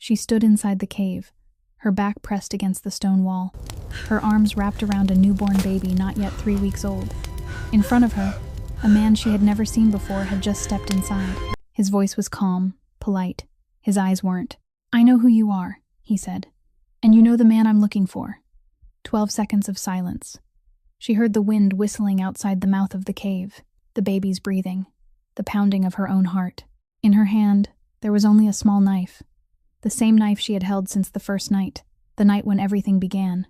She stood inside the cave, her back pressed against the stone wall, her arms wrapped around a newborn baby not yet 3 weeks old. In front of her, a man she had never seen before had just stepped inside. His voice was calm, polite. His eyes weren't. "I know who you are," he said. "And you know the man I'm looking for." 12 seconds of silence. She heard the wind whistling outside the mouth of the cave, the baby's breathing, the pounding of her own heart. In her hand, there was only a small knife. The same knife she had held since the first night, the night when everything began.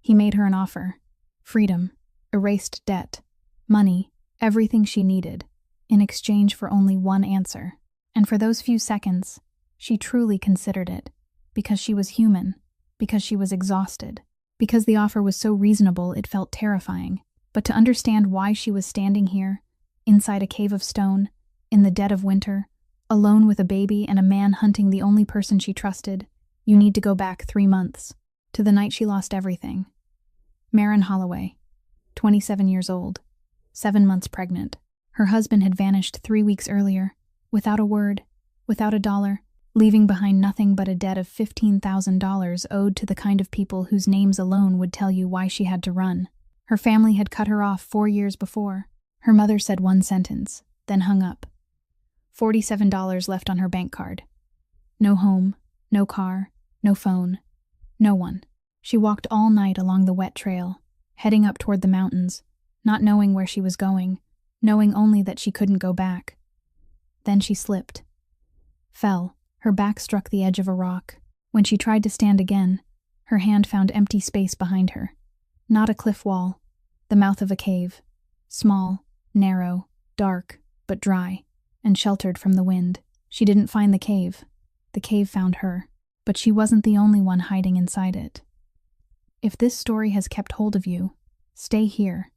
He made her an offer. Freedom, erased debt, money, everything she needed, in exchange for only one answer. And for those few seconds, she truly considered it, because she was human, because she was exhausted, because the offer was so reasonable it felt terrifying. But to understand why she was standing here, inside a cave of stone, in the dead of winter, alone with a baby and a man hunting the only person she trusted, you need to go back 3 months, to the night she lost everything. Maren Holloway, 27 years old, 7 months pregnant. Her husband had vanished 3 weeks earlier, without a word, without a dollar, leaving behind nothing but a debt of $15,000 owed to the kind of people whose names alone would tell you why she had to run. Her family had cut her off 4 years before. Her mother said one sentence, then hung up. $47 left on her bank card. No home, no car, no phone, no one. She walked all night along the wet trail, heading up toward the mountains, not knowing where she was going, knowing only that she couldn't go back. Then she slipped. Fell. Her back struck the edge of a rock. When she tried to stand again, her hand found empty space behind her. Not a cliff wall. The mouth of a cave. Small, narrow, dark, but dry, and sheltered from the wind. She didn't find the cave. The cave found her. But she wasn't the only one hiding inside it. If this story has kept hold of you, stay here.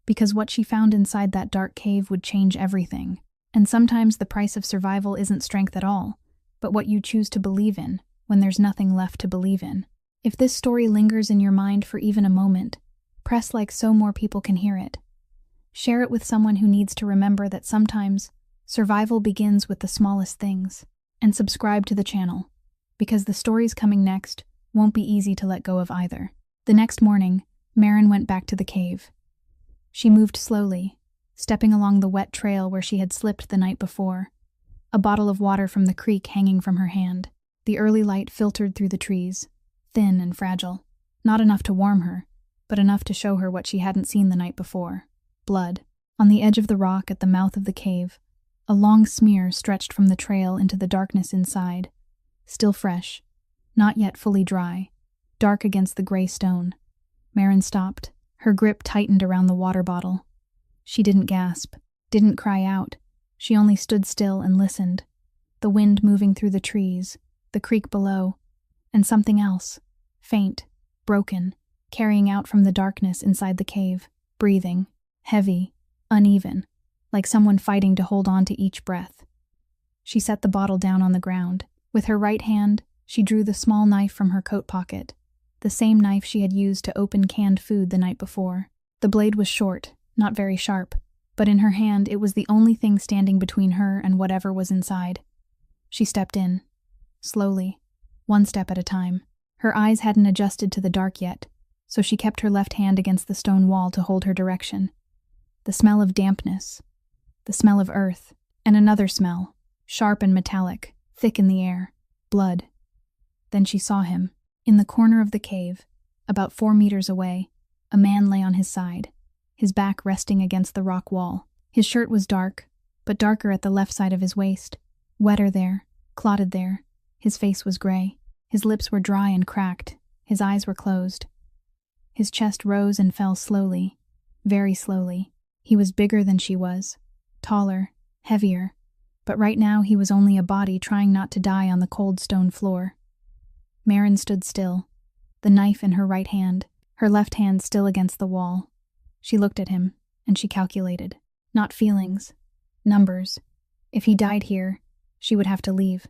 Because what she found inside that dark cave would change everything. And sometimes the price of survival isn't strength at all, but what you choose to believe in when there's nothing left to believe in. If this story lingers in your mind for even a moment, press like so more people can hear it. Share it with someone who needs to remember that sometimes survival begins with the smallest things. And subscribe to the channel, because the stories coming next won't be easy to let go of either. The next morning, Maren went back to the cave. She moved slowly, stepping along the wet trail where she had slipped the night before, a bottle of water from the creek hanging from her hand. The early light filtered through the trees, thin and fragile, not enough to warm her, but enough to show her what she hadn't seen the night before. Blood. On the edge of the rock at the mouth of the cave, a long smear stretched from the trail into the darkness inside, still fresh, not yet fully dry, dark against the gray stone. Maren stopped, her grip tightened around the water bottle. She didn't gasp, didn't cry out. She only stood still and listened. The wind moving through the trees, the creek below, and something else, faint, broken, carrying out from the darkness inside the cave, breathing, heavy, uneven, like someone fighting to hold on to each breath. She set the bottle down on the ground. With her right hand, she drew the small knife from her coat pocket, the same knife she had used to open canned food the night before. The blade was short, not very sharp, but in her hand it was the only thing standing between her and whatever was inside. She stepped in, slowly, one step at a time. Her eyes hadn't adjusted to the dark yet, so she kept her left hand against the stone wall to hold her direction. The smell of dampness, the smell of earth, and another smell, sharp and metallic, thick in the air, blood. Then she saw him. In the corner of the cave, about 4 meters away, a man lay on his side, his back resting against the rock wall. His shirt was dark, but darker at the left side of his waist, wetter there, clotted there. His face was gray. His lips were dry and cracked. His eyes were closed. His chest rose and fell slowly, very slowly. He was bigger than she was, taller, heavier, but right now he was only a body trying not to die on the cold stone floor. Maren stood still, the knife in her right hand, her left hand still against the wall. She looked at him, and she calculated. Not feelings, numbers. If he died here, she would have to leave.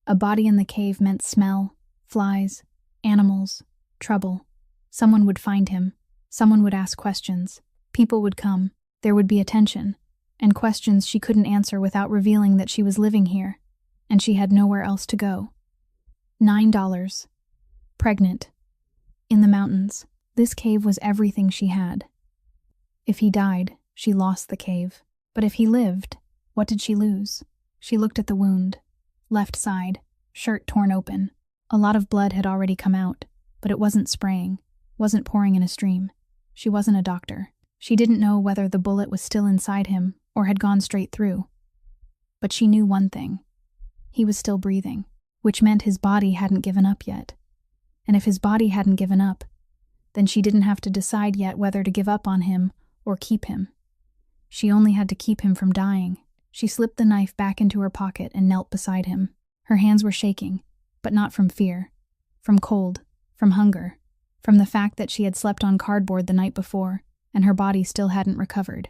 A body in the cave meant smell, flies, animals, trouble. Someone would find him. Someone would ask questions. People would come. There would be attention, and questions she couldn't answer without revealing that she was living here, and she had nowhere else to go. $9. Pregnant. In the mountains. This cave was everything she had. If he died, she lost the cave. But if he lived, what did she lose? She looked at the wound. Left side, shirt torn open. A lot of blood had already come out, but it wasn't spraying, wasn't pouring in a stream. She wasn't a doctor. She didn't know whether the bullet was still inside him or had gone straight through. But she knew one thing. He was still breathing, which meant his body hadn't given up yet. And if his body hadn't given up, then she didn't have to decide yet whether to give up on him or keep him. She only had to keep him from dying. She slipped the knife back into her pocket and knelt beside him. Her hands were shaking, but not from fear, from cold, from hunger, from the fact that she had slept on cardboard the night before, and her body still hadn't recovered.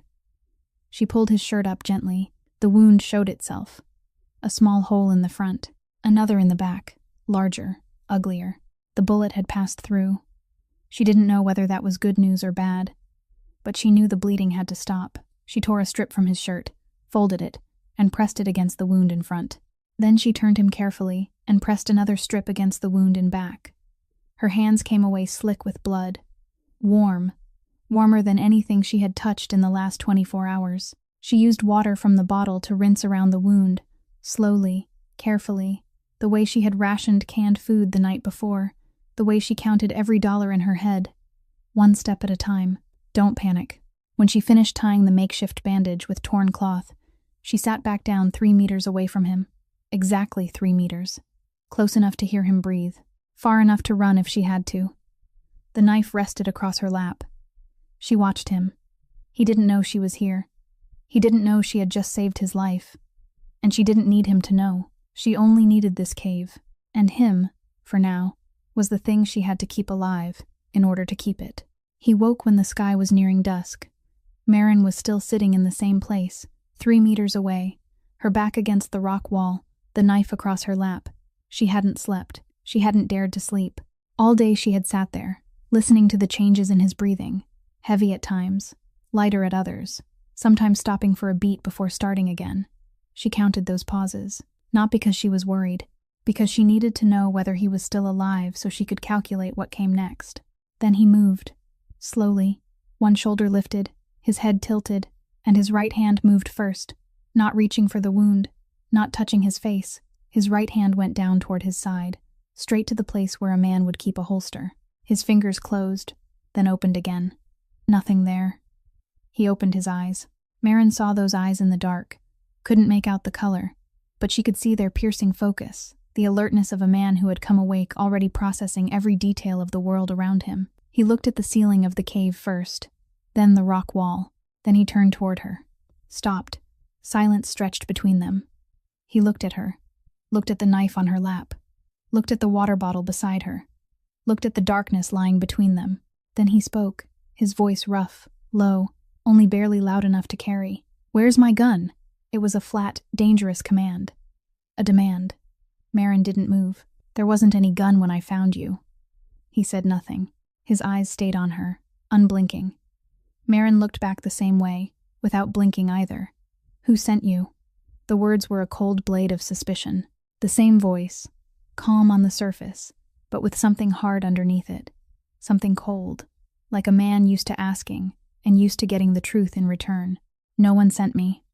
She pulled his shirt up gently. The wound showed itself. A small hole in the front, another in the back, larger, uglier. The bullet had passed through. She didn't know whether that was good news or bad, but she knew the bleeding had to stop. She tore a strip from his shirt, folded it, and pressed it against the wound in front. Then she turned him carefully and pressed another strip against the wound in back. Her hands came away slick with blood. Warm, warmer than anything she had touched in the last 24 hours. She used water from the bottle to rinse around the wound, slowly, carefully, the way she had rationed canned food the night before, the way she counted every dollar in her head, one step at a time. Don't panic. When she finished tying the makeshift bandage with torn cloth, she sat back down 3 meters away from him. Exactly 3 meters. Close enough to hear him breathe. Far enough to run if she had to. The knife rested across her lap. She watched him. He didn't know she was here. He didn't know she had just saved his life. And she didn't need him to know. She only needed this cave. And him, for now, was the thing she had to keep alive in order to keep it. He woke when the sky was nearing dusk. Maren was still sitting in the same place, 3 meters away, her back against the rock wall, the knife across her lap. She hadn't slept. She hadn't dared to sleep. All day she had sat there, listening to the changes in his breathing, heavy at times, lighter at others, sometimes stopping for a beat before starting again. She counted those pauses, not because she was worried, because she needed to know whether he was still alive so she could calculate what came next. Then he moved. Slowly, one shoulder lifted, his head tilted, and his right hand moved first, not reaching for the wound, not touching his face. His right hand went down toward his side, straight to the place where a man would keep a holster. His fingers closed, then opened again. Nothing there. He opened his eyes. Maren saw those eyes in the dark, couldn't make out the color, but she could see their piercing focus, the alertness of a man who had come awake already processing every detail of the world around him. He looked at the ceiling of the cave first, then the rock wall. Then he turned toward her. Stopped. Silence stretched between them. He looked at her, looked at the knife on her lap, looked at the water bottle beside her, looked at the darkness lying between them. Then he spoke, his voice rough, low, only barely loud enough to carry. "Where's my gun?" It was a flat, dangerous command. A demand. Maren didn't move. "There wasn't any gun when I found you." He said nothing. His eyes stayed on her, unblinking. Maren looked back the same way, without blinking either. "Who sent you?" The words were a cold blade of suspicion. The same voice, calm on the surface, but with something hard underneath it. Something cold, like a man used to asking, and used to getting the truth in return. "No one sent me.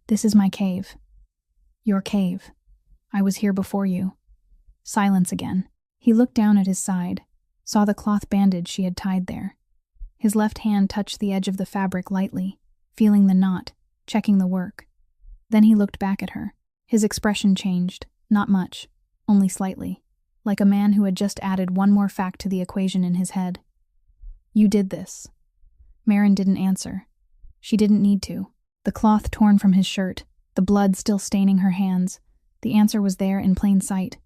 This is my cave." "Your cave. I was here before you." Silence again. He looked down at his side, saw the cloth bandage she had tied there. His left hand touched the edge of the fabric lightly, feeling the knot, checking the work. Then he looked back at her. His expression changed, not much, only slightly, like a man who had just added one more fact to the equation in his head. "You did this." Maren didn't answer. She didn't need to. The cloth torn from his shirt, the blood still staining her hands, the answer was there in plain sight.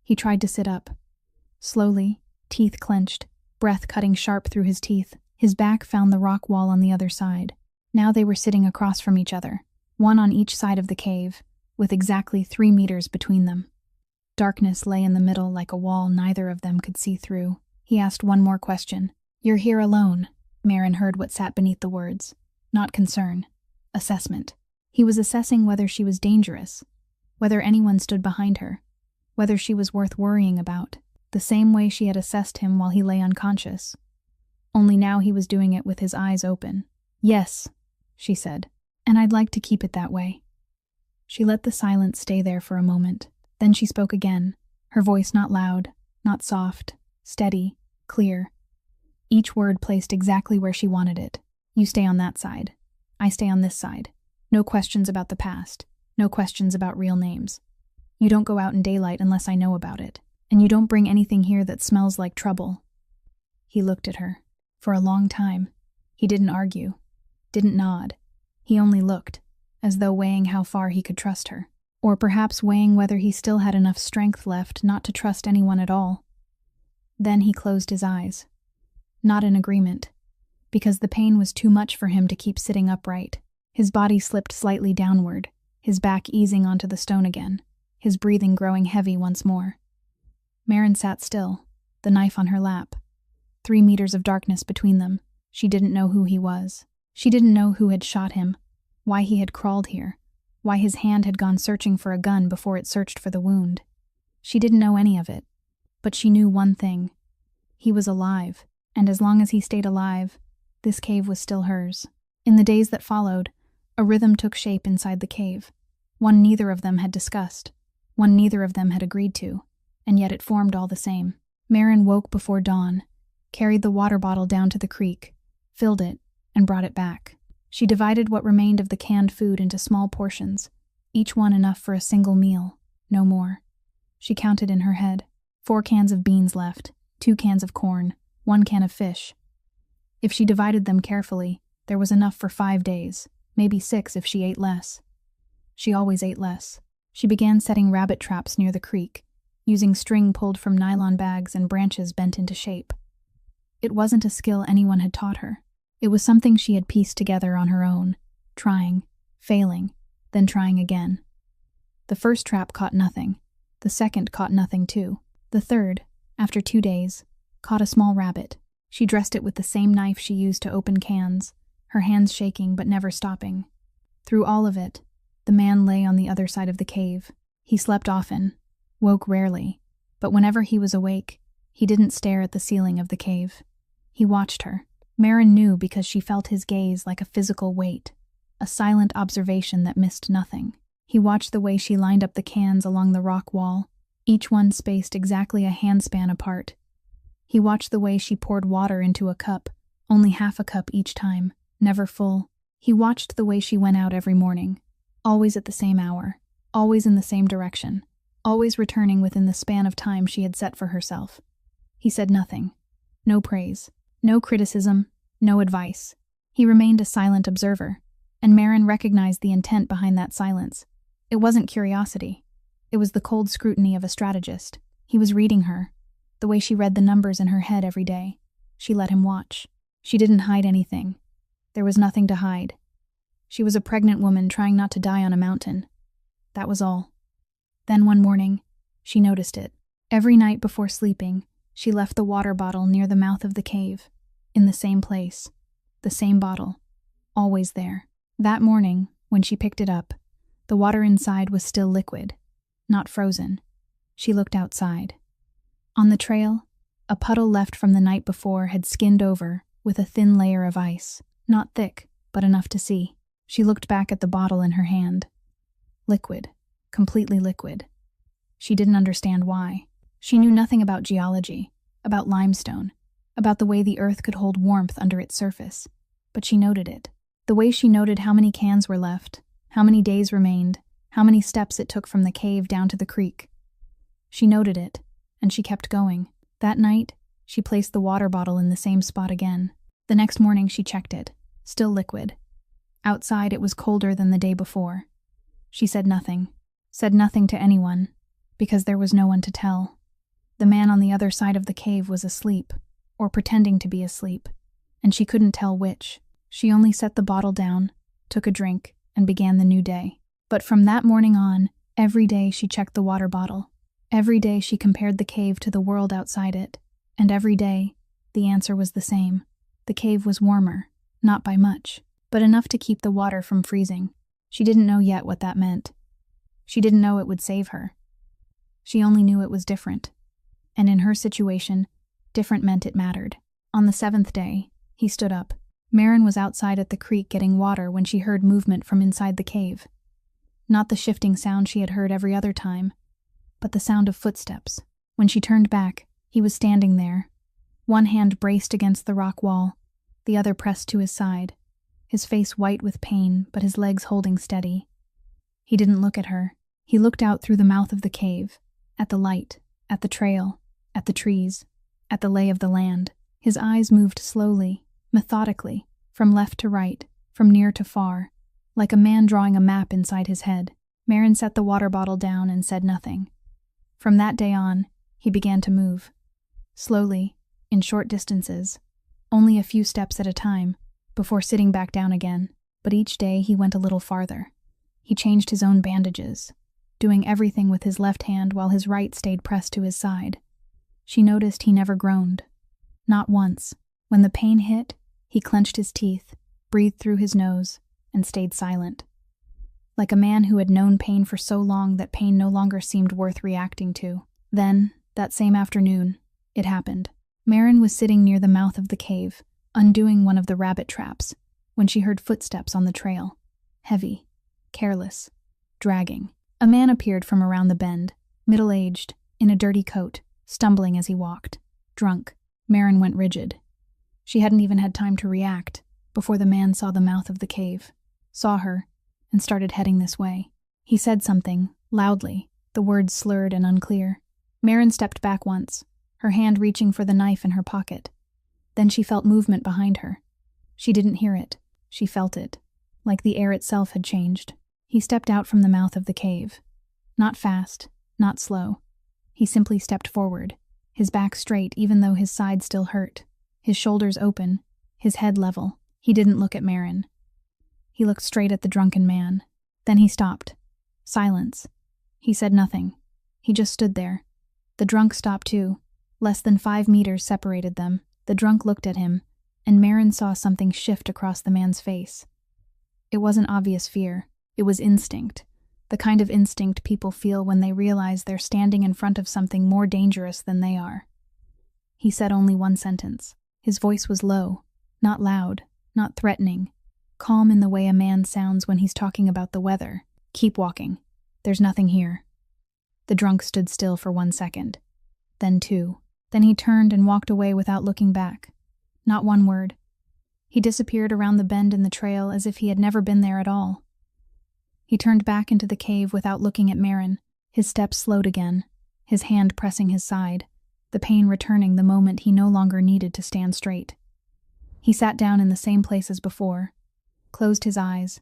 He tried to sit up. Slowly, teeth clenched, breath cutting sharp through his teeth. His back found the rock wall on the other side. Now they were sitting across from each other, one on each side of the cave, with exactly 3 meters between them. Darkness lay in the middle like a wall neither of them could see through. He asked one more question. "You're here alone." Maren heard what sat beneath the words. Not concern. Assessment. He was assessing whether she was dangerous, whether anyone stood behind her. whether she was worth worrying about, the same way she had assessed him while he lay unconscious. Only now he was doing it with his eyes open. "Yes," she said, "and I'd like to keep it that way." She let the silence stay there for a moment. Then she spoke again, her voice not loud, not soft, steady, clear. Each word placed exactly where she wanted it. "You stay on that side. I stay on this side. No questions about the past. No questions about real names. You don't go out in daylight unless I know about it. And you don't bring anything here that smells like trouble." He looked at her. For a long time. He didn't argue. Didn't nod. He only looked, as though weighing how far he could trust her. Or perhaps weighing whether he still had enough strength left not to trust anyone at all. Then he closed his eyes. Not in agreement. Because the pain was too much for him to keep sitting upright. His body slipped slightly downward, his back easing onto the stone again, his breathing growing heavy once more. Maren sat still, the knife on her lap. 3 meters of darkness between them. She didn't know who he was. She didn't know who had shot him, why he had crawled here, why his hand had gone searching for a gun before it searched for the wound. She didn't know any of it. But she knew one thing. He was alive, and as long as he stayed alive, this cave was still hers. In the days that followed, a rhythm took shape inside the cave. One neither of them had discussed, one neither of them had agreed to, and yet it formed all the same. Maren woke before dawn, carried the water bottle down to the creek, filled it, and brought it back. She divided what remained of the canned food into small portions, each one enough for a single meal, no more. She counted in her head. 4 cans of beans left, 2 cans of corn, 1 can of fish. If she divided them carefully, there was enough for 5 days, maybe 6 if she ate less. She always ate less. She began setting rabbit traps near the creek, using string pulled from nylon bags and branches bent into shape. It wasn't a skill anyone had taught her. It was something she had pieced together on her own, trying, failing, then trying again. The first trap caught nothing. The second caught nothing too. The third, after 2 days, caught a small rabbit. She dressed it with the same knife she used to open cans, her hands shaking but never stopping. Through all of it, the man lay on the other side of the cave. He slept often, woke rarely, but whenever he was awake, he didn't stare at the ceiling of the cave. He watched her. Maren knew because she felt his gaze like a physical weight, a silent observation that missed nothing. He watched the way she lined up the cans along the rock wall, each one spaced exactly a handspan apart. He watched the way she poured water into a cup, only half a cup each time, never full. He watched the way she went out every morning, always at the same hour, always in the same direction, always returning within the span of time she had set for herself. He said nothing. No praise, no criticism, no advice. He remained a silent observer, and Maren recognized the intent behind that silence. It wasn't curiosity. It was the cold scrutiny of a strategist. He was reading her, the way she read the numbers in her head every day. She let him watch. She didn't hide anything. There was nothing to hide. She was a pregnant woman trying not to die on a mountain. That was all. Then one morning, she noticed it. Every night before sleeping, she left the water bottle near the mouth of the cave, in the same place, the same bottle, always there. That morning, when she picked it up, the water inside was still liquid, not frozen. She looked outside. On the trail, a puddle left from the night before had skinned over with a thin layer of ice, not thick, but enough to see. She looked back at the bottle in her hand. Liquid, completely liquid. She didn't understand why. She knew nothing about geology, about limestone, about the way the earth could hold warmth under its surface, but she noted it. The way she noted how many cans were left, how many days remained, how many steps it took from the cave down to the creek. She noted it, and she kept going. That night, she placed the water bottle in the same spot again. The next morning she checked it, still liquid. Outside it was colder than the day before. She said nothing to anyone, because there was no one to tell. The man on the other side of the cave was asleep, or pretending to be asleep, and she couldn't tell which. She only set the bottle down, took a drink, and began the new day. But from that morning on, every day she checked the water bottle. Every day she compared the cave to the world outside it, and every day, the answer was the same. The cave was warmer, not by much, but enough to keep the water from freezing. She didn't know yet what that meant. She didn't know it would save her. She only knew it was different. And in her situation, different meant it mattered. On the 7th day, he stood up. Maren was outside at the creek getting water when she heard movement from inside the cave. Not the shifting sound she had heard every other time, but the sound of footsteps. When she turned back, he was standing there, one hand braced against the rock wall, the other pressed to his side, his face white with pain but his legs holding steady. He didn't look at her. He looked out through the mouth of the cave, at the light, at the trail, at the trees, at the lay of the land. His eyes moved slowly, methodically, from left to right, from near to far, like a man drawing a map inside his head. Maren set the water bottle down and said nothing. From that day on, he began to move. Slowly, in short distances, only a few steps at a time, before sitting back down again. But each day he went a little farther. He changed his own bandages, doing everything with his left hand while his right stayed pressed to his side. She noticed he never groaned. Not once. When the pain hit, he clenched his teeth, breathed through his nose, and stayed silent. Like a man who had known pain for so long that pain no longer seemed worth reacting to. Then, that same afternoon, it happened. Maren was sitting near the mouth of the cave, undoing one of the rabbit traps, when she heard footsteps on the trail. Heavy, careless, dragging. A man appeared from around the bend, middle-aged, in a dirty coat, stumbling as he walked. Drunk. Maren went rigid. She hadn't even had time to react before the man saw the mouth of the cave, saw her, and started heading this way. He said something, loudly, the words slurred and unclear. Maren stepped back once, her hand reaching for the knife in her pocket. Then she felt movement behind her. She didn't hear it. She felt it, like the air itself had changed. He stepped out from the mouth of the cave. Not fast, not slow. He simply stepped forward, his back straight even though his side still hurt, his shoulders open, his head level. He didn't look at Maren. He looked straight at the drunken man. Then he stopped. Silence. He said nothing. He just stood there. The drunk stopped too. Less than 5 meters separated them. The drunk looked at him, and Maren saw something shift across the man's face. It wasn't obvious fear. It was instinct. The kind of instinct people feel when they realize they're standing in front of something more dangerous than they are. He said only one sentence. His voice was low, not loud, not threatening, calm in the way a man sounds when he's talking about the weather. Keep walking. There's nothing here. The drunk stood still for 1 second. Then 2. Then he turned and walked away without looking back. Not one word. He disappeared around the bend in the trail as if he had never been there at all. He turned back into the cave without looking at Maren. His steps slowed again, his hand pressing his side, the pain returning the moment he no longer needed to stand straight. He sat down in the same place as before, closed his eyes,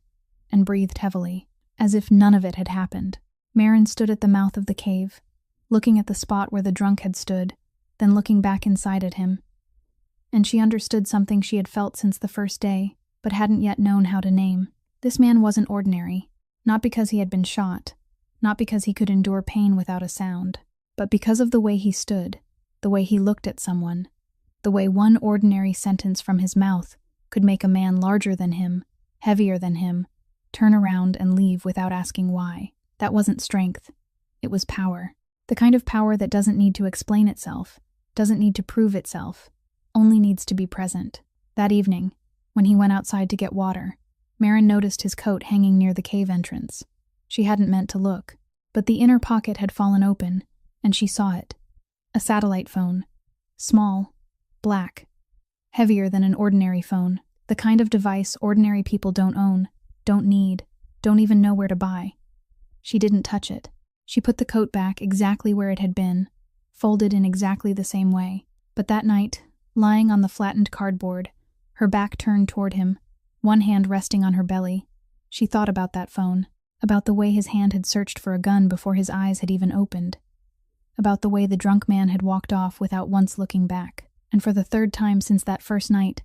and breathed heavily, as if none of it had happened. Maren stood at the mouth of the cave, looking at the spot where the drunk had stood, then looking back inside at him. And she understood something she had felt since the first day, but hadn't yet known how to name. This man wasn't ordinary. Not because he had been shot, not because he could endure pain without a sound, but because of the way he stood, the way he looked at someone, the way one ordinary sentence from his mouth could make a man larger than him, heavier than him, turn around and leave without asking why. That wasn't strength. It was power. The kind of power that doesn't need to explain itself, doesn't need to prove itself, only needs to be present. That evening, when he went outside to get water, Maren noticed his coat hanging near the cave entrance. She hadn't meant to look, but the inner pocket had fallen open, and she saw it. A satellite phone. Small, black, heavier than an ordinary phone. The kind of device ordinary people don't own, don't need, don't even know where to buy. She didn't touch it. She put the coat back exactly where it had been, folded in exactly the same way. But that night, lying on the flattened cardboard, her back turned toward him, one hand resting on her belly, she thought about that phone, about the way his hand had searched for a gun before his eyes had even opened, about the way the drunk man had walked off without once looking back. And for the 3rd time since that first night,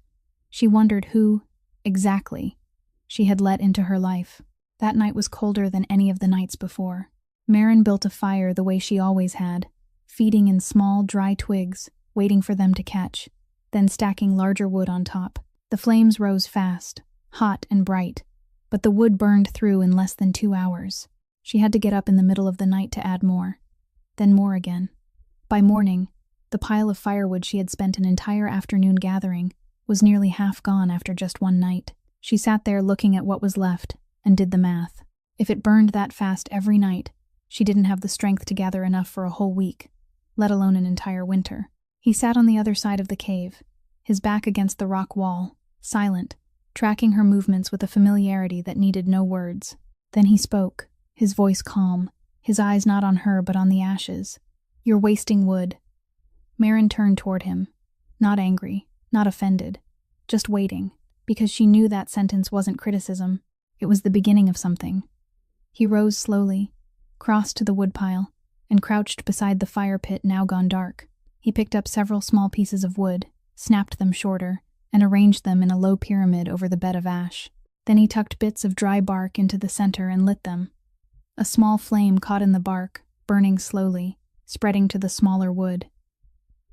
she wondered who, exactly, she had let into her life. That night was colder than any of the nights before. Maren built a fire the way she always had, feeding in small, dry twigs, waiting for them to catch, then stacking larger wood on top. The flames rose fast, hot and bright, but the wood burned through in less than 2 hours. She had to get up in the middle of the night to add more. then more again. By morning, the pile of firewood she had spent an entire afternoon gathering was nearly half gone after just one night. She sat there looking at what was left and did the math. If it burned that fast every night, she didn't have the strength to gather enough for a whole week, let alone an entire winter. He sat on the other side of the cave, his back against the rock wall, silent, tracking her movements with a familiarity that needed no words. Then he spoke, his voice calm, his eyes not on her but on the ashes. "You're wasting wood." Maren turned toward him, not angry, not offended, just waiting, because she knew that sentence wasn't criticism, it was the beginning of something. He rose slowly, crossed to the woodpile, and crouched beside the fire pit now gone dark. He picked up several small pieces of wood, snapped them shorter, and arranged them in a low pyramid over the bed of ash. Then he tucked bits of dry bark into the center and lit them. A small flame caught in the bark, burning slowly, spreading to the smaller wood.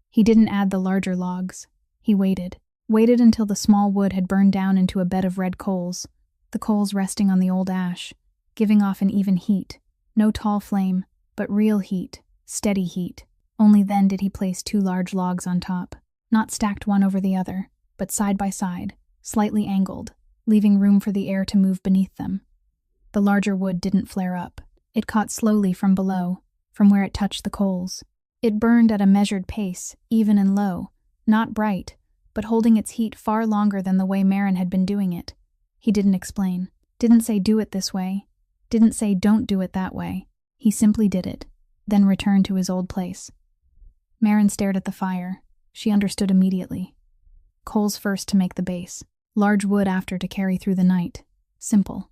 He didn't add the larger logs. He waited until the small wood had burned down into a bed of red coals, the coals resting on the old ash, giving off an even heat. No tall flame, but real heat, steady heat. Only then did he place 2 large logs on top, not stacked one over the other, but side by side, slightly angled, leaving room for the air to move beneath them. The larger wood didn't flare up. It caught slowly from below, from where it touched the coals. It burned at a measured pace, even and low, not bright, but holding its heat far longer than the way Maren had been doing it. He didn't explain, didn't say do it this way, didn't say don't do it that way. He simply did it, then returned to his old place. Maren stared at the fire. She understood immediately. Coals first to make the base, large wood after to carry through the night. Simple.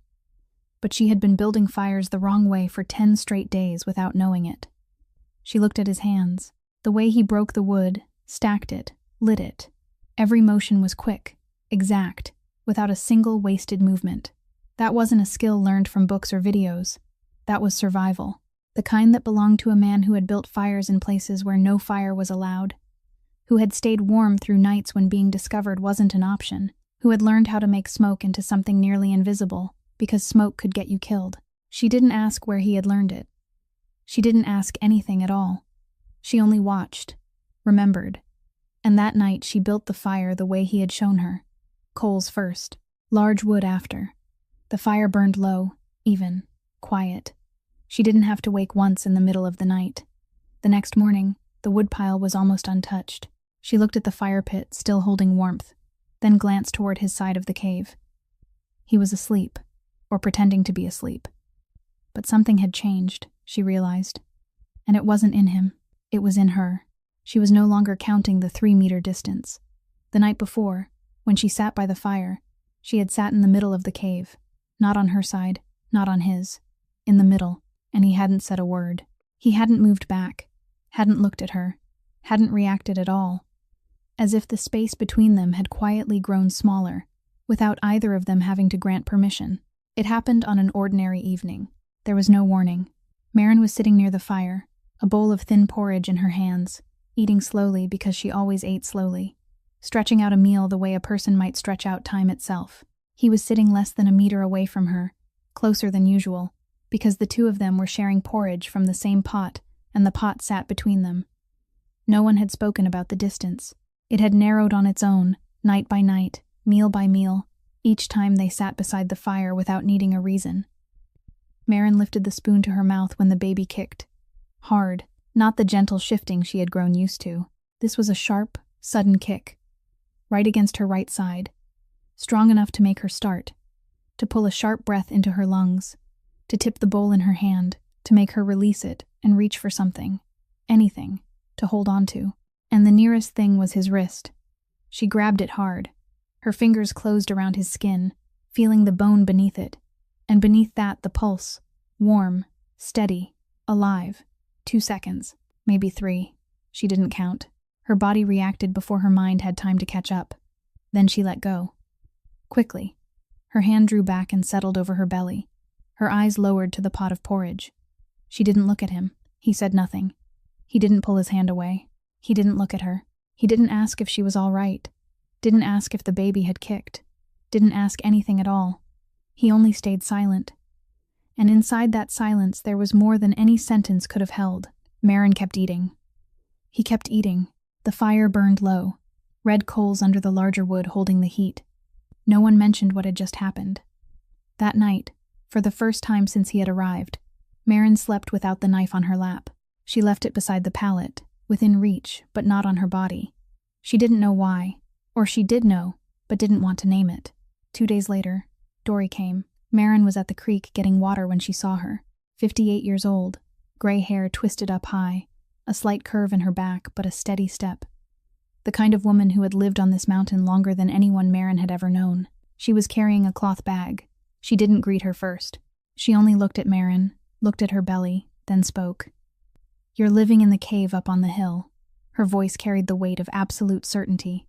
But she had been building fires the wrong way for 10 straight days without knowing it. She looked at his hands, the way he broke the wood, stacked it, lit it. Every motion was quick, exact, without a single wasted movement. That wasn't a skill learned from books or videos. That was survival. The kind that belonged to a man who had built fires in places where no fire was allowed, who had stayed warm through nights when being discovered wasn't an option, who had learned how to make smoke into something nearly invisible, because smoke could get you killed. She didn't ask where he had learned it. She didn't ask anything at all. She only watched, remembered. And that night she built the fire the way he had shown her. Coals first, large wood after. The fire burned low, even, quiet. She didn't have to wake once in the middle of the night. The next morning, the woodpile was almost untouched. She looked at the fire pit, still holding warmth, then glanced toward his side of the cave. He was asleep, or pretending to be asleep. But something had changed, she realized. And it wasn't in him, it was in her. She was no longer counting the 3-meter distance. The night before, when she sat by the fire, she had sat in the middle of the cave, not on her side, not on his, in the middle, and he hadn't said a word. He hadn't moved back, hadn't looked at her, hadn't reacted at all, as if the space between them had quietly grown smaller, without either of them having to grant permission. It happened on an ordinary evening. There was no warning. Maren was sitting near the fire, a bowl of thin porridge in her hands, eating slowly because she always ate slowly, stretching out a meal the way a person might stretch out time itself. He was sitting less than a meter away from her, closer than usual, because the two of them were sharing porridge from the same pot, and the pot sat between them. No one had spoken about the distance. It had narrowed on its own, night by night, meal by meal, each time they sat beside the fire without needing a reason. Maren lifted the spoon to her mouth when the baby kicked. Hard, not the gentle shifting she had grown used to. This was a sharp, sudden kick, right against her right side, strong enough to make her start, to pull a sharp breath into her lungs, to tip the bowl in her hand, to make her release it and reach for something, anything, to hold on to. And the nearest thing was his wrist. She grabbed it hard. Her fingers closed around his skin, feeling the bone beneath it, and beneath that the pulse, warm, steady, alive. 2 seconds, maybe 3. She didn't count. Her body reacted before her mind had time to catch up. Then she let go. Quickly. Her hand drew back and settled over her belly. Her eyes lowered to the pot of porridge. She didn't look at him. He said nothing. He didn't pull his hand away. He didn't look at her. He didn't ask if she was all right. Didn't ask if the baby had kicked. Didn't ask anything at all. He only stayed silent. And inside that silence there was more than any sentence could have held. Maren kept eating. He kept eating. The fire burned low, red coals under the larger wood holding the heat. No one mentioned what had just happened. That night, for the first time since he had arrived, Maren slept without the knife on her lap. She left it beside the pallet, within reach, but not on her body. She didn't know why, or she did know, but didn't want to name it. 2 days later, Dory came. Maren was at the creek getting water when she saw her. 58 years old, gray hair twisted up high, a slight curve in her back, but a steady step. The kind of woman who had lived on this mountain longer than anyone Maren had ever known. She was carrying a cloth bag. She didn't greet her first. She only looked at Maren, looked at her belly, then spoke. "You're living in the cave up on the hill." Her voice carried the weight of absolute certainty.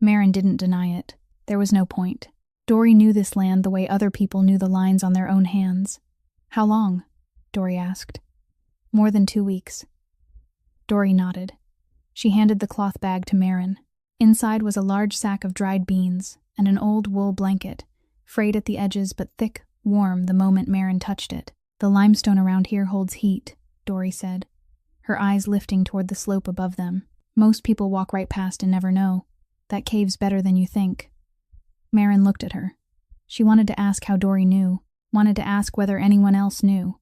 Maren didn't deny it. There was no point. Dory knew this land the way other people knew the lines on their own hands. "How long?" Dory asked. "More than 2 weeks." Dory nodded. She handed the cloth bag to Maren. Inside was a large sack of dried beans and an old wool blanket, frayed at the edges but thick, warm the moment Maren touched it. "The limestone around here holds heat," Dory said, her eyes lifting toward the slope above them. "Most people walk right past and never know. That cave's better than you think." Maren looked at her. She wanted to ask how Dory knew, wanted to ask whether anyone else knew,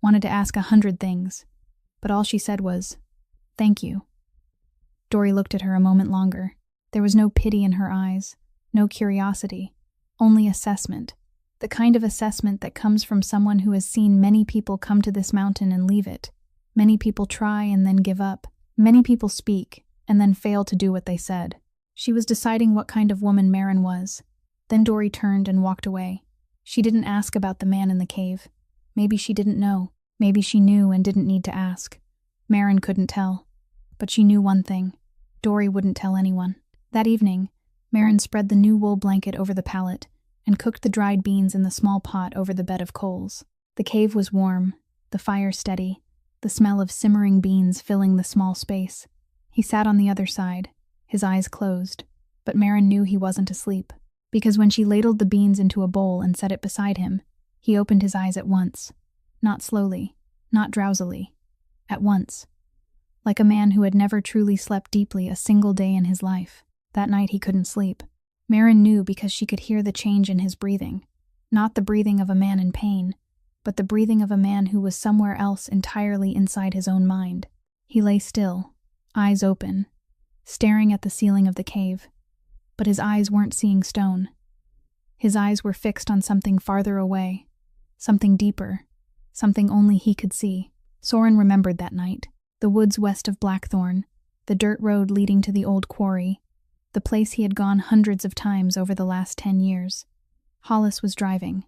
wanted to ask 100 things, but all she said was, "Thank you." Dory looked at her a moment longer. There was no pity in her eyes, no curiosity, only assessment. The kind of assessment that comes from someone who has seen many people come to this mountain and leave it. Many people try and then give up. Many people speak and then fail to do what they said. She was deciding what kind of woman Maren was. Then Dory turned and walked away. She didn't ask about the man in the cave. Maybe she didn't know. Maybe she knew and didn't need to ask. Maren couldn't tell. But she knew one thing. Dory wouldn't tell anyone. That evening, Maren spread the new wool blanket over the pallet and cooked the dried beans in the small pot over the bed of coals. The cave was warm, the fire steady, the smell of simmering beans filling the small space. He sat on the other side, his eyes closed, but Maren knew he wasn't asleep, because when she ladled the beans into a bowl and set it beside him, he opened his eyes at once. Not slowly, not drowsily. At once. Like a man who had never truly slept deeply a single day in his life. That night he couldn't sleep. Maren knew because she could hear the change in his breathing. Not the breathing of a man in pain, but the breathing of a man who was somewhere else entirely inside his own mind. He lay still, eyes open, staring at the ceiling of the cave. But his eyes weren't seeing stone. His eyes were fixed on something farther away, something deeper, something only he could see. Soren remembered that night. The woods west of Blackthorn, the dirt road leading to the old quarry, the place he had gone hundreds of times over the last 10 years. Hollis was driving.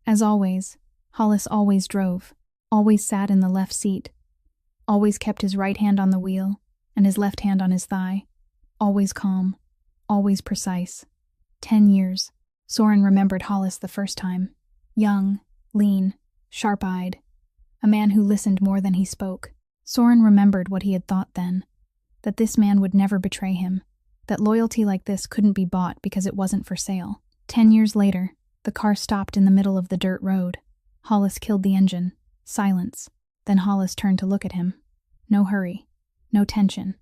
As always, Hollis always drove, always sat in the left seat, always kept his right hand on the wheel and his left hand on his thigh, always calm, always precise. 10 years. Soren remembered Hollis the first time. Young, lean, sharp-eyed, a man who listened more than he spoke. Soren remembered what he had thought then, that this man would never betray him, that loyalty like this couldn't be bought because it wasn't for sale. 10 years later, the car stopped in the middle of the dirt road. Hollis killed the engine. Silence. Then Hollis turned to look at him. No hurry. No tension.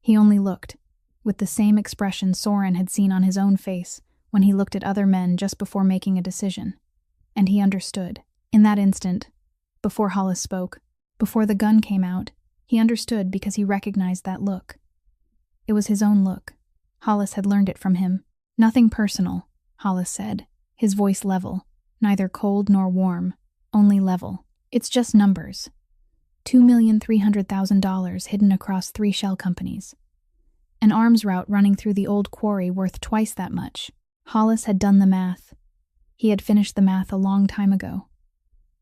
He only looked, with the same expression Soren had seen on his own face when he looked at other men just before making a decision. And he understood. In that instant, before Hollis spoke, before the gun came out, he understood because he recognized that look. It was his own look. Hollis had learned it from him. "Nothing personal," Hollis said, his voice level, neither cold nor warm, only level. "It's just numbers. $2,300,000 hidden across 3 shell companies. An arms route running through the old quarry worth twice that much." Hollis had done the math. He had finished the math a long time ago.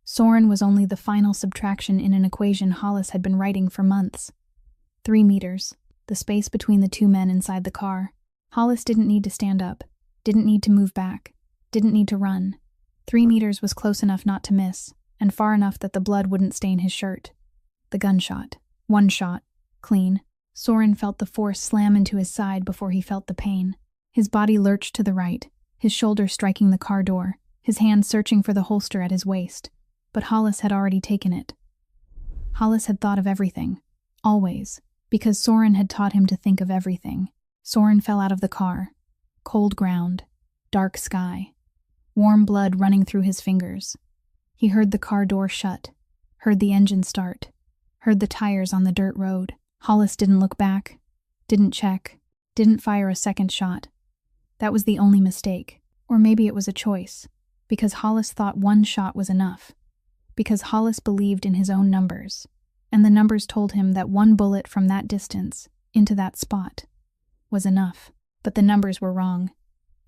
Soren was only the final subtraction in an equation Hollis had been writing for months. 3 meters, the space between the 2 men inside the car. Hollis didn't need to stand up, didn't need to move back, didn't need to run. 3 meters was close enough not to miss, and far enough that the blood wouldn't stain his shirt. The gunshot. 1 shot. Clean. Soren felt the force slam into his side before he felt the pain. His body lurched to the right, his shoulder striking the car door, his hand searching for the holster at his waist. But Hollis had already taken it. Hollis had thought of everything. Always. Because Soren had taught him to think of everything. Soren fell out of the car. Cold ground. Dark sky. Warm blood running through his fingers. He heard the car door shut. Heard the engine start. Heard the tires on the dirt road. Hollis didn't look back. Didn't check. Didn't fire a second shot. That was the only mistake. Or maybe it was a choice. Because Hollis thought one shot was enough. Because Hollis believed in his own numbers. And the numbers told him that one bullet from that distance, into that spot, was enough. But the numbers were wrong.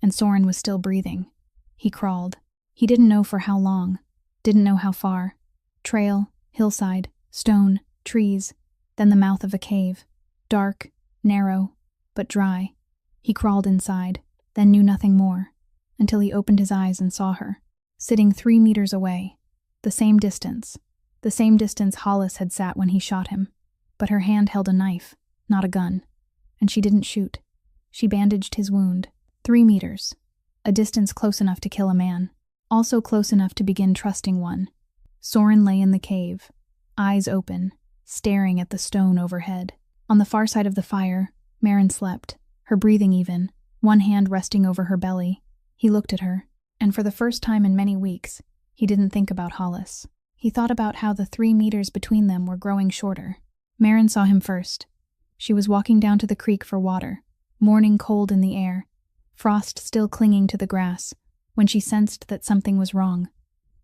And Soren was still breathing. He crawled. He didn't know for how long. Didn't know how far. Trail, hillside, stone, trees, then the mouth of a cave. Dark, narrow, but dry. He crawled inside, then knew nothing more, until he opened his eyes and saw her, sitting 3 meters away. The same distance Hollis had sat when he shot him. But her hand held a knife, not a gun. And she didn't shoot. She bandaged his wound. 3 meters. A distance close enough to kill a man. Also close enough to begin trusting one. Soren lay in the cave, eyes open, staring at the stone overhead. On the far side of the fire, Maren slept, her breathing even, one hand resting over her belly. He looked at her, and for the first time in many weeks, he didn't think about Hollis. He thought about how the 3 meters between them were growing shorter. Maren saw him first. She was walking down to the creek for water, morning cold in the air, frost still clinging to the grass, when she sensed that something was wrong.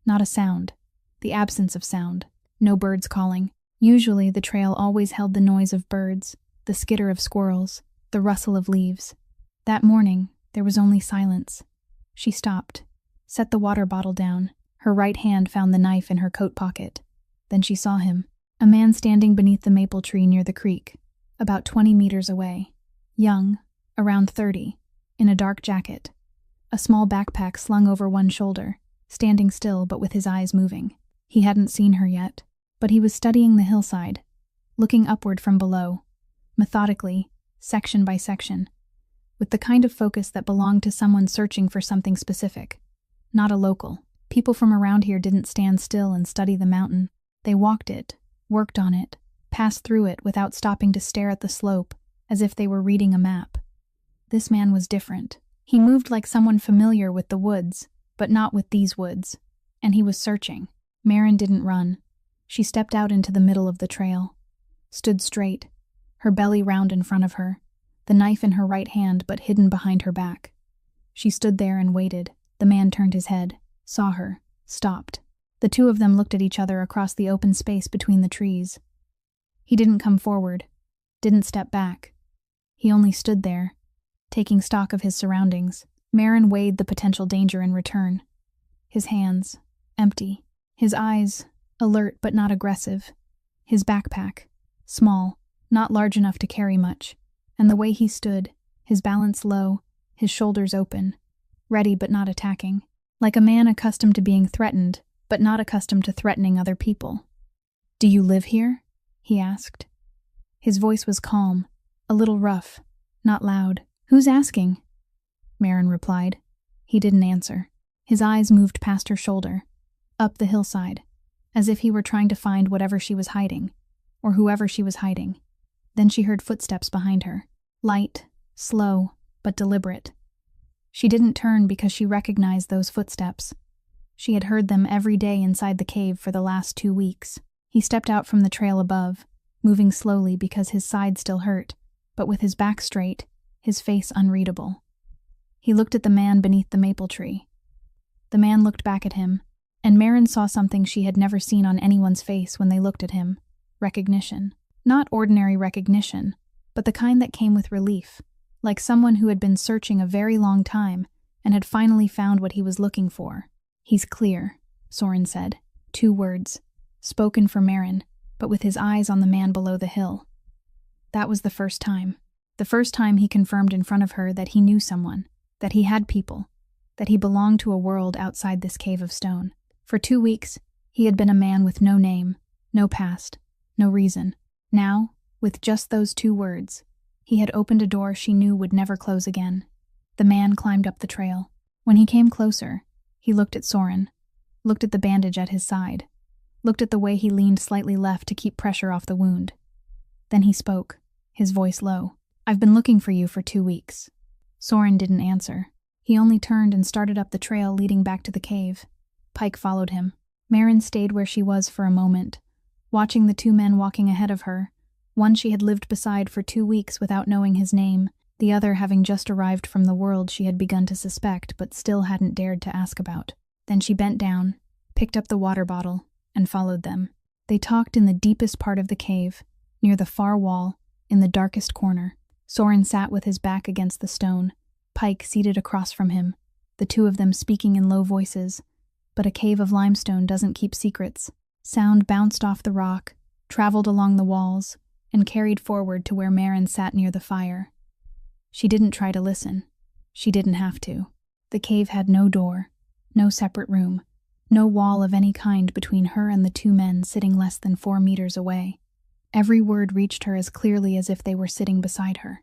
Not a sound. The absence of sound. No birds calling. Usually the trail always held the noise of birds, the skitter of squirrels, the rustle of leaves. That morning, there was only silence. She stopped, set the water bottle down. Her right hand found the knife in her coat pocket. Then she saw him, a man standing beneath the maple tree near the creek, about 20 meters away. Young, around 30, in a dark jacket. A small backpack slung over one shoulder, standing still but with his eyes moving. He hadn't seen her yet, but he was studying the hillside, looking upward from below, methodically, section by section, with the kind of focus that belonged to someone searching for something specific, not a local. People from around here didn't stand still and study the mountain. They walked it, worked on it, passed through it without stopping to stare at the slope, as if they were reading a map. This man was different. He moved like someone familiar with the woods, but not with these woods. And he was searching. Maren didn't run. She stepped out into the middle of the trail, stood straight, her belly round in front of her, the knife in her right hand but hidden behind her back. She stood there and waited. The man turned his head, saw her, stopped. The two of them looked at each other across the open space between the trees. He didn't come forward, didn't step back. He only stood there, taking stock of his surroundings. Maren weighed the potential danger in return. His hands, empty. His eyes, alert but not aggressive. His backpack, small, not large enough to carry much. And the way he stood, his balance low, his shoulders open, ready but not attacking. Like a man accustomed to being threatened, but not accustomed to threatening other people. "Do you live here?" he asked. His voice was calm, a little rough, not loud. "Who's asking?" Maren replied. He didn't answer. His eyes moved past her shoulder, up the hillside, as if he were trying to find whatever she was hiding, or whoever she was hiding. Then she heard footsteps behind her, light, slow, but deliberate. She didn't turn because she recognized those footsteps. She had heard them every day inside the cave for the last 2 weeks. He stepped out from the trail above, moving slowly because his side still hurt, but with his back straight, his face unreadable. He looked at the man beneath the maple tree. The man looked back at him, and Maren saw something she had never seen on anyone's face when they looked at him: recognition. Not ordinary recognition, but the kind that came with relief, like someone who had been searching a very long time and had finally found what he was looking for. "He's clear," Soren said. 2 words, spoken for Maren, but with his eyes on the man below the hill. That was the first time. The first time he confirmed in front of her that he knew someone, that he had people, that he belonged to a world outside this cave of stone. For 2 weeks, he had been a man with no name, no past, no reason. Now, with just those 2 words, he had opened a door she knew would never close again. The man climbed up the trail. When he came closer, he looked at Soren, looked at the bandage at his side, looked at the way he leaned slightly left to keep pressure off the wound. Then he spoke, his voice low. "I've been looking for you for 2 weeks." Soren didn't answer. He only turned and started up the trail leading back to the cave. Pike followed him. Maren stayed where she was for a moment, watching the 2 men walking ahead of her, one she had lived beside for 2 weeks without knowing his name, the other having just arrived from the world she had begun to suspect but still hadn't dared to ask about. Then she bent down, picked up the water bottle, and followed them. They talked in the deepest part of the cave, near the far wall, in the darkest corner. Soren sat with his back against the stone, Pike seated across from him, the 2 of them speaking in low voices. But a cave of limestone doesn't keep secrets. Sound bounced off the rock, traveled along the walls, and carried forward to where Maren sat near the fire. She didn't try to listen. She didn't have to. The cave had no door, no separate room, no wall of any kind between her and the 2 men sitting less than 4 meters away. Every word reached her as clearly as if they were sitting beside her.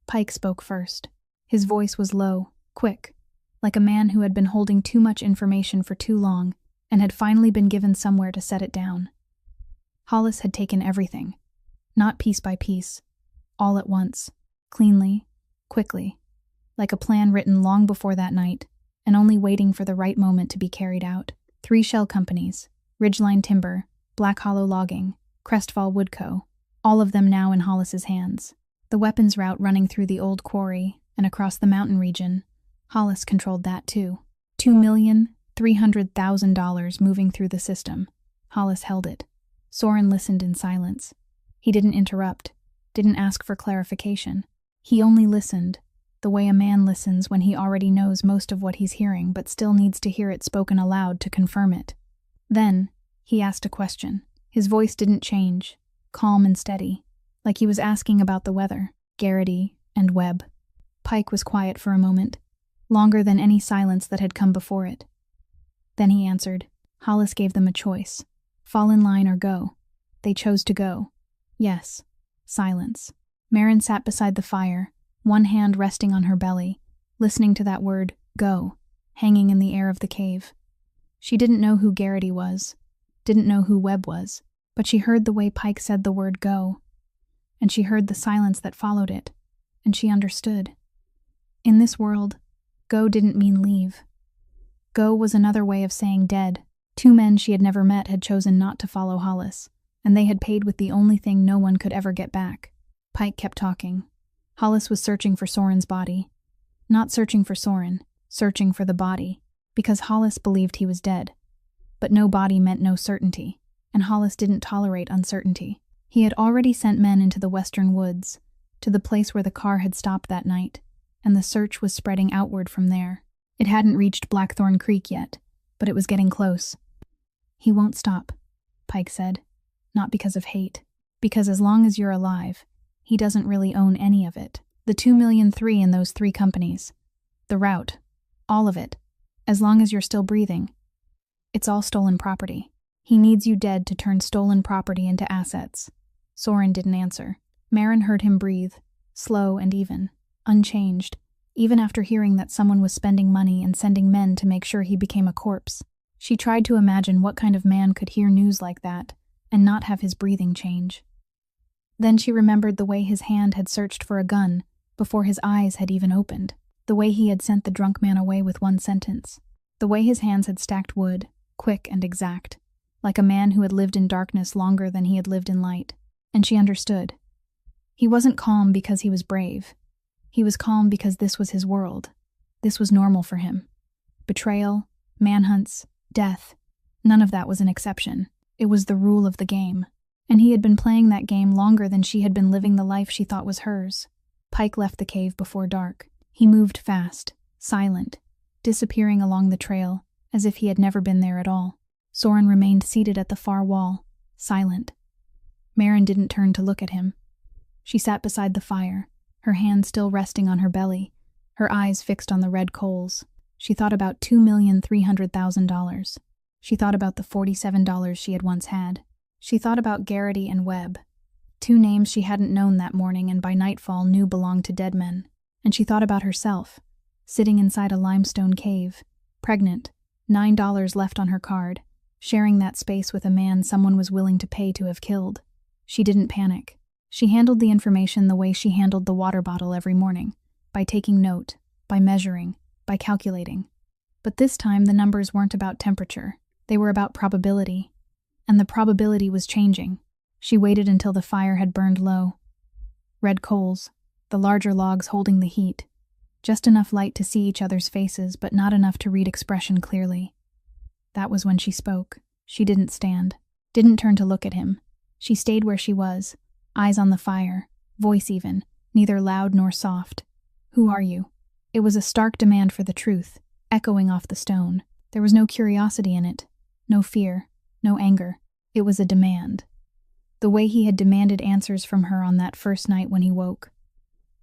Pike spoke first. His voice was low, quick, like a man who had been holding too much information for too long and had finally been given somewhere to set it down. Hollis had taken everything, not piece by piece, all at once, cleanly, quickly, like a plan written long before that night and only waiting for the right moment to be carried out. 3 shell companies, Ridgeline Timber, Black Hollow Logging, Crestfall Wood Co., all of them now in Hollis's hands. The weapons route running through the old quarry and across the mountain region, Hollis controlled that too. $2,300,000 moving through the system. Hollis held it. Soren listened in silence. He didn't interrupt, didn't ask for clarification. He only listened, the way a man listens when he already knows most of what he's hearing but still needs to hear it spoken aloud to confirm it. Then, he asked a question. His voice didn't change, calm and steady, like he was asking about the weather, Garrity, and Webb. Pike was quiet for a moment, longer than any silence that had come before it. Then he answered. Hollis gave them a choice. Fall in line or go. They chose to go. Yes. Silence. Maren sat beside the fire, one hand resting on her belly, listening to that word, go, hanging in the air of the cave. She didn't know who Garrity was, didn't know who Webb was, but she heard the way Pike said the word go, and she heard the silence that followed it, and she understood. In this world, go didn't mean leave. Go was another way of saying dead. 2 men she had never met had chosen not to follow Hollis, and they had paid with the only thing no one could ever get back. Pike kept talking. Hollis was searching for Soren's body. Not searching for Soren, searching for the body, because Hollis believed he was dead. But no body meant no certainty, and Hollis didn't tolerate uncertainty. He had already sent men into the western woods, to the place where the car had stopped that night, and the search was spreading outward from there. It hadn't reached Blackthorn Creek yet, but it was getting close. He won't stop, Pike said, not because of hate, because as long as you're alive, he doesn't really own any of it. The $2,000,003 in those 3 companies. The route. All of it. As long as you're still breathing. It's all stolen property. He needs you dead to turn stolen property into assets. Soren didn't answer. Maren heard him breathe, slow and even, unchanged, even after hearing that someone was spending money and sending men to make sure he became a corpse. She tried to imagine what kind of man could hear news like that and not have his breathing change. Then she remembered the way his hand had searched for a gun before his eyes had even opened, the way he had sent the drunk man away with one sentence, the way his hands had stacked wood, quick and exact, like a man who had lived in darkness longer than he had lived in light. And she understood. He wasn't calm because he was brave. He was calm because this was his world. This was normal for him. Betrayal, manhunts, death, none of that was an exception. It was the rule of the game. And he had been playing that game longer than she had been living the life she thought was hers. Pike left the cave before dark. He moved fast, silent, disappearing along the trail, as if he had never been there at all. Soren remained seated at the far wall, silent. Maren didn't turn to look at him. She sat beside the fire, her hand still resting on her belly, her eyes fixed on the red coals. She thought about $2,300,000. She thought about the $47 she had once had. She thought about Garrity and Webb, 2 names she hadn't known that morning and by nightfall knew belonged to dead men. And she thought about herself, sitting inside a limestone cave, pregnant, $9 left on her card, sharing that space with a man someone was willing to pay to have killed. She didn't panic. She handled the information the way she handled the water bottle every morning, by taking note, by measuring, by calculating. But this time the numbers weren't about temperature, they were about probability. And the probability was changing. She waited until the fire had burned low. Red coals, the larger logs holding the heat. Just enough light to see each other's faces, but not enough to read expression clearly. That was when she spoke. She didn't stand, didn't turn to look at him. She stayed where she was, eyes on the fire, voice even, neither loud nor soft. "Who are you?" It was a stark demand for the truth, echoing off the stone. There was no curiosity in it, no fear, no anger. It was a demand. The way he had demanded answers from her on that first night when he woke.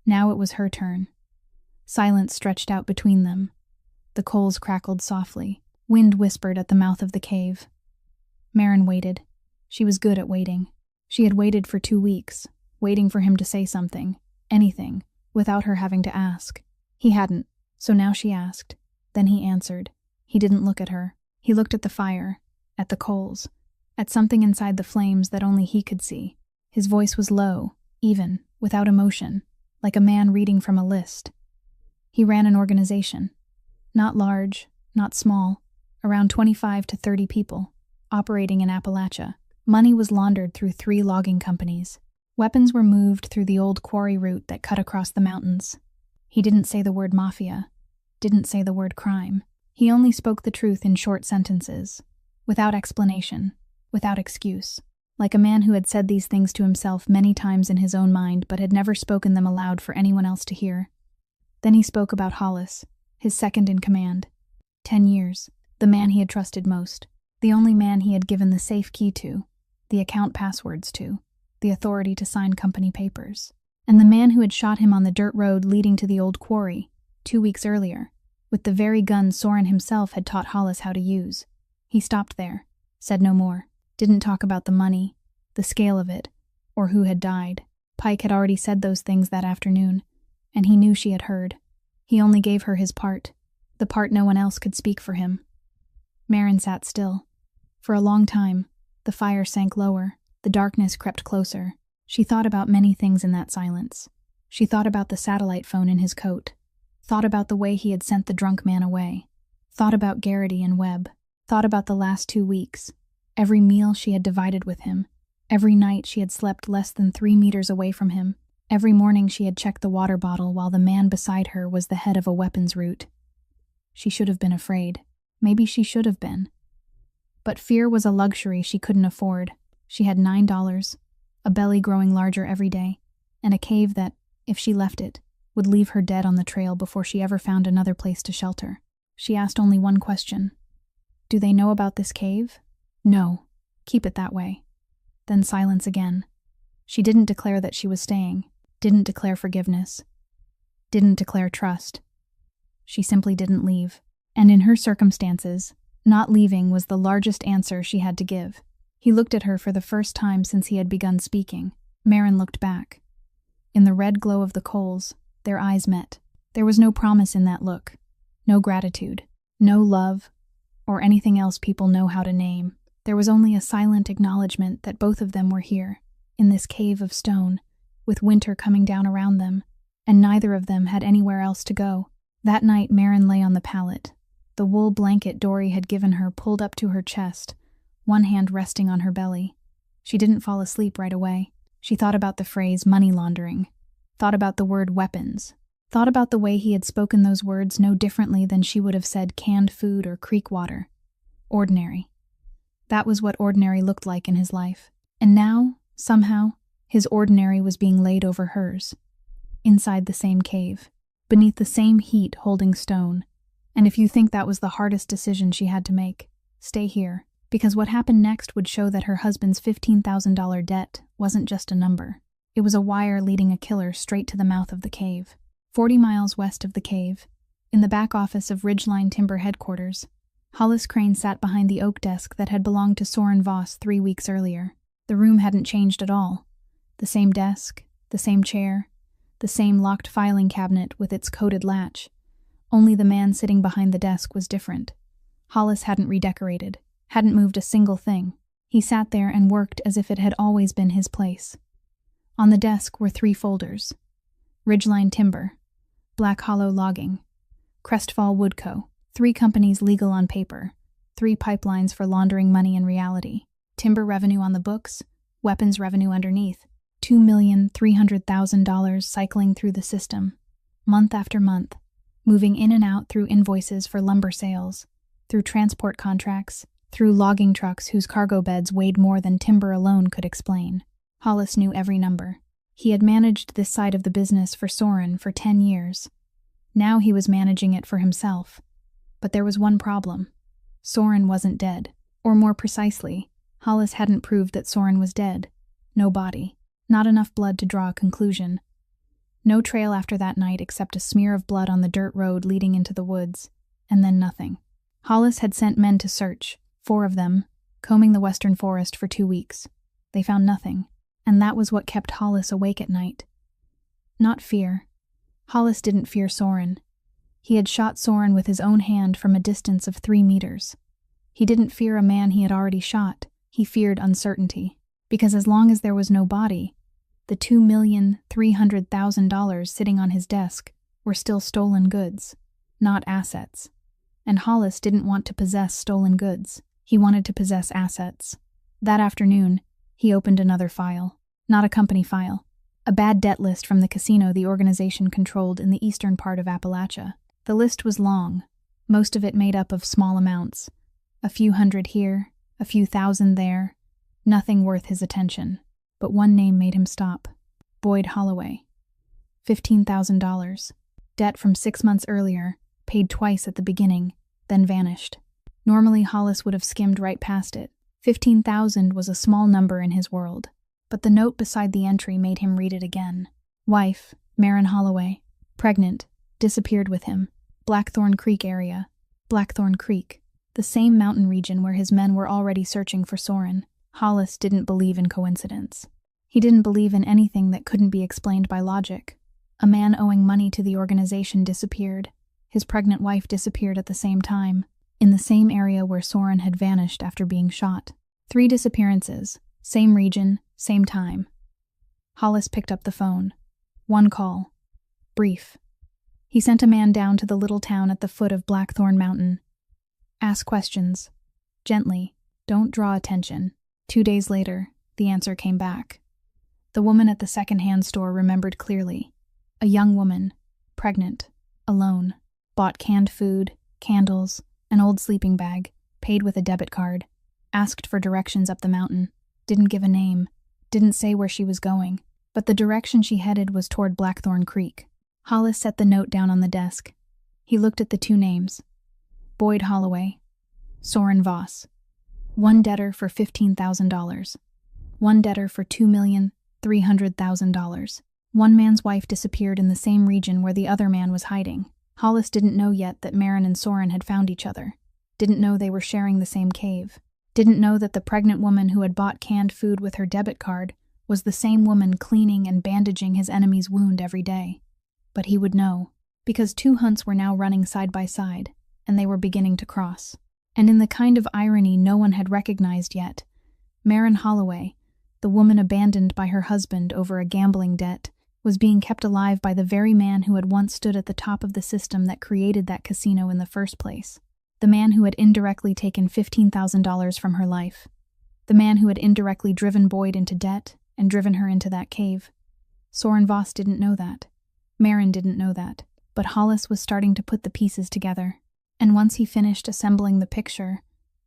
Now it was her turn. Silence stretched out between them. The coals crackled softly. Wind whispered at the mouth of the cave. Maren waited. She was good at waiting. She had waited for 2 weeks, waiting for him to say something, anything, without her having to ask. He hadn't, so now she asked. Then he answered. He didn't look at her. He looked at the fire, at the coals, at something inside the flames that only he could see. His voice was low, even, without emotion, like a man reading from a list. He ran an organization. Not large, not small, around 25 to 30 people, operating in Appalachia. Money was laundered through 3 logging companies. Weapons were moved through the old quarry route that cut across the mountains. He didn't say the word mafia, didn't say the word crime. He only spoke the truth in short sentences, without explanation, without excuse, like a man who had said these things to himself many times in his own mind but had never spoken them aloud for anyone else to hear. Then he spoke about Hollis, his second in command. 10 years, the man he had trusted most, the only man he had given the safe key to, the account passwords to, the authority to sign company papers. And the man who had shot him on the dirt road leading to the old quarry, 2 weeks earlier, with the very gun Soren himself had taught Hollis how to use. He stopped there, said no more, didn't talk about the money, the scale of it, or who had died. Pike had already said those things that afternoon, and he knew she had heard. He only gave her his part, the part no one else could speak for him. Maren sat still. For a long time, the fire sank lower, the darkness crept closer. She thought about many things in that silence. She thought about the satellite phone in his coat, thought about the way he had sent the drunk man away, thought about Garrity and Webb, thought about the last 2 weeks, every meal she had divided with him, every night she had slept less than 3 meters away from him, every morning she had checked the water bottle while the man beside her was the head of a weapons route. She should have been afraid. Maybe she should have been. But fear was a luxury she couldn't afford. She had $9, a belly growing larger every day, and a cave that, if she left it, would leave her dead on the trail before she ever found another place to shelter. She asked only one question. "Do they know about this cave?" "No. Keep it that way." Then silence again. She didn't declare that she was staying, didn't declare forgiveness, didn't declare trust. She simply didn't leave. And in her circumstances, not leaving was the largest answer she had to give. He looked at her for the first time since he had begun speaking. Maren looked back. In the red glow of the coals, their eyes met. There was no promise in that look, no gratitude, no love, or anything else people know how to name. There was only a silent acknowledgement that both of them were here, in this cave of stone, with winter coming down around them, and neither of them had anywhere else to go. That night Maren lay on the pallet, the wool blanket Dory had given her pulled up to her chest, one hand resting on her belly. She didn't fall asleep right away. She thought about the phrase money laundering, thought about the word weapons, thought about the way he had spoken those words no differently than she would have said canned food or creek water. Ordinary. That was what ordinary looked like in his life. And now, somehow, his ordinary was being laid over hers. Inside the same cave, beneath the same heat holding stone. And if you think that was the hardest decision she had to make, stay here, because what happened next would show that her husband's $15,000 debt wasn't just a number. It was a wire leading a killer straight to the mouth of the cave. 40 miles west of the cave, in the back office of Ridgeline Timber headquarters, Hollis Crane sat behind the oak desk that had belonged to Soren Voss 3 weeks earlier. The room hadn't changed at all. The same desk, the same chair, the same locked filing cabinet with its coated latch. Only the man sitting behind the desk was different. Hollis hadn't redecorated, hadn't moved a single thing. He sat there and worked as if it had always been his place. On the desk were 3 folders: Ridgeline Timber, Black Hollow Logging, Crestfall Wood Co., 3 companies legal on paper, 3 pipelines for laundering money in reality, timber revenue on the books, weapons revenue underneath, $2,300,000 cycling through the system, month after month, moving in and out through invoices for lumber sales, through transport contracts, through logging trucks whose cargo beds weighed more than timber alone could explain. Hollis knew every number. He had managed this side of the business for Soren for 10 years. Now he was managing it for himself. But there was one problem. Soren wasn't dead. Or more precisely, Hollis hadn't proved that Soren was dead. No body. Not enough blood to draw a conclusion. No trail after that night except a smear of blood on the dirt road leading into the woods. And then nothing. Hollis had sent men to search, 4 of them, combing the western forest for 2 weeks. They found nothing. And that was what kept Hollis awake at night. Not fear. Hollis didn't fear Soren. He had shot Soren with his own hand from a distance of 3 meters. He didn't fear a man he had already shot. He feared uncertainty. Because as long as there was no body, the $2,300,000 sitting on his desk were still stolen goods, not assets. And Hollis didn't want to possess stolen goods. He wanted to possess assets. That afternoon, he opened another file. Not a company file. A bad debt list from the casino the organization controlled in the eastern part of Appalachia. The list was long, most of it made up of small amounts. A few hundred here, a few thousand there. Nothing worth his attention. But one name made him stop. Boyd Holloway. $15,000. Debt from 6 months earlier, paid twice at the beginning, then vanished. Normally Hollis would have skimmed right past it. 15,000 was a small number in his world, but the note beside the entry made him read it again. Wife, Maren Holloway, pregnant, disappeared with him. Blackthorn Creek area. Blackthorn Creek, the same mountain region where his men were already searching for Soren. Hollis didn't believe in coincidence. He didn't believe in anything that couldn't be explained by logic. A man owing money to the organization disappeared. His pregnant wife disappeared at the same time, in the same area where Soren had vanished after being shot. 3 disappearances, same region, same time. Hollis picked up the phone. 1 call. Brief. He sent a man down to the little town at the foot of Blackthorn Mountain. Ask questions. Gently. Don't draw attention. 2 days later, the answer came back. The woman at the second-hand store remembered clearly. A young woman, pregnant, alone, bought canned food, candles, an old sleeping bag, paid with a debit card, asked for directions up the mountain, didn't give a name, didn't say where she was going, but the direction she headed was toward Blackthorn Creek. Hollis set the note down on the desk. He looked at the 2 names. Boyd Holloway, Soren Voss. 1 debtor for $15,000. 1 debtor for $2,300,000. One man's wife disappeared in the same region where the other man was hiding. Hollis didn't know yet that Maren and Soren had found each other. Didn't know they were sharing the same cave. Didn't know that the pregnant woman who had bought canned food with her debit card was the same woman cleaning and bandaging his enemy's wound every day. But he would know, because 2 hunts were now running side by side, and they were beginning to cross. And in the kind of irony no one had recognized yet, Maren Holloway, the woman abandoned by her husband over a gambling debt, was being kept alive by the very man who had once stood at the top of the system that created that casino in the first place. The man who had indirectly taken $15,000 from her life. The man who had indirectly driven Boyd into debt and driven her into that cave. Soren Voss didn't know that. Maren didn't know that. But Hollis was starting to put the pieces together. And once he finished assembling the picture,